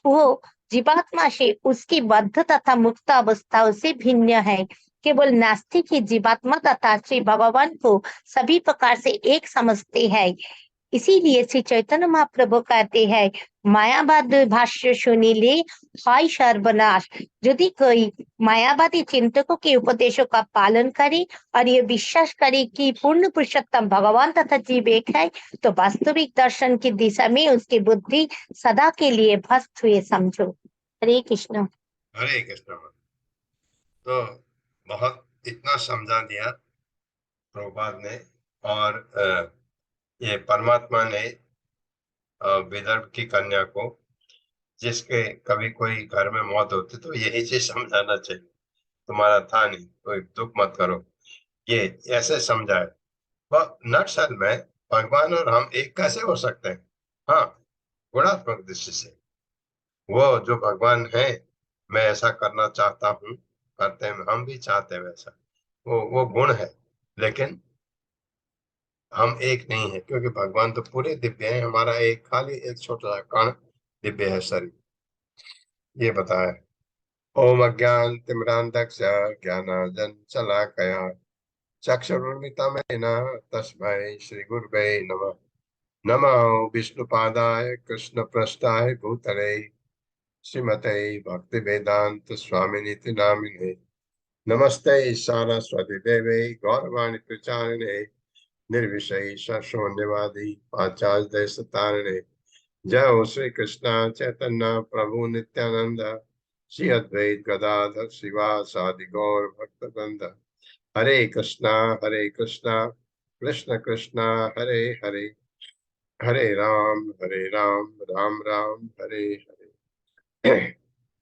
Speaker 13: वो जीवात्मा से उसकी बद्ध तथा मुक्त अवस्थाओं से भिन्न है। केवल नास्तिक ही जीवात्मा तथा श्री भगवान को सभी प्रकार से एक समझते हैं। इसीलिए श्री चैतन्य महाप्रभु कहते हैं मायावाद भाष्य सुनिले हाय सर्वनाश। यदि कोई मायावादी चिंतकों के उपदेशों का पालन करे और ये विश्वास करे कि पूर्ण पुरुषोत्तम भगवान तथा जीव एक है, तो वास्तविक दर्शन की दिशा में उसकी बुद्धि सदा के लिए भ्रष्ट हुए समझो। हरे कृष्ण।
Speaker 1: हरे कृष्ण। तो बहुत इतना समझा दिया प्रभुपाद ने। और ये परमात्मा ने विदर्भ की कन्या को जिसके कभी कोई घर में मौत होती तो यही चीज समझाना चाहिए, तुम्हारा था नहीं, कोई दुख मत करो, ये ऐसे समझाए। वह नक्सल में भगवान और हम एक कैसे हो सकते हैं? हाँ, गुणात्मक दृष्टि से वो जो भगवान है, मैं ऐसा करना चाहता हूँ, करते हैं, हम भी चाहते हैं वैसा, वो गुण है। लेकिन हम एक नहीं है, क्योंकि भगवान तो पूरे दिव्य है, हमारा एक खाली एक छोटा सा कण दिव्य है शरीर, ये बताया। ओम अज्ञान तिमिरांधस्य ज्ञानांजन शलाकया चक्षुरुन्मिलितं तस्मै श्री गुरुवे नमः। नमो विष्णुपादाय कृष्णप्रेष्ठाय भूतले श्रीमते भक्तिवेदांत स्वामिनिति नामिने। नमस्ते सारस्वती देवे गौरवाणी प्रचारिणे निर्विषयी शून्यवादी पाचार्य देश तारिणे। जय हो श्री कृष्ण चैतन्य प्रभु नित्यानंद श्री अद्वैत गदाधर शिवासादि गौर भक्तवृंद। हरे कृष्णा कृष्ण कृष्णा हरे हरे, हरे राम राम राम हरे हरे।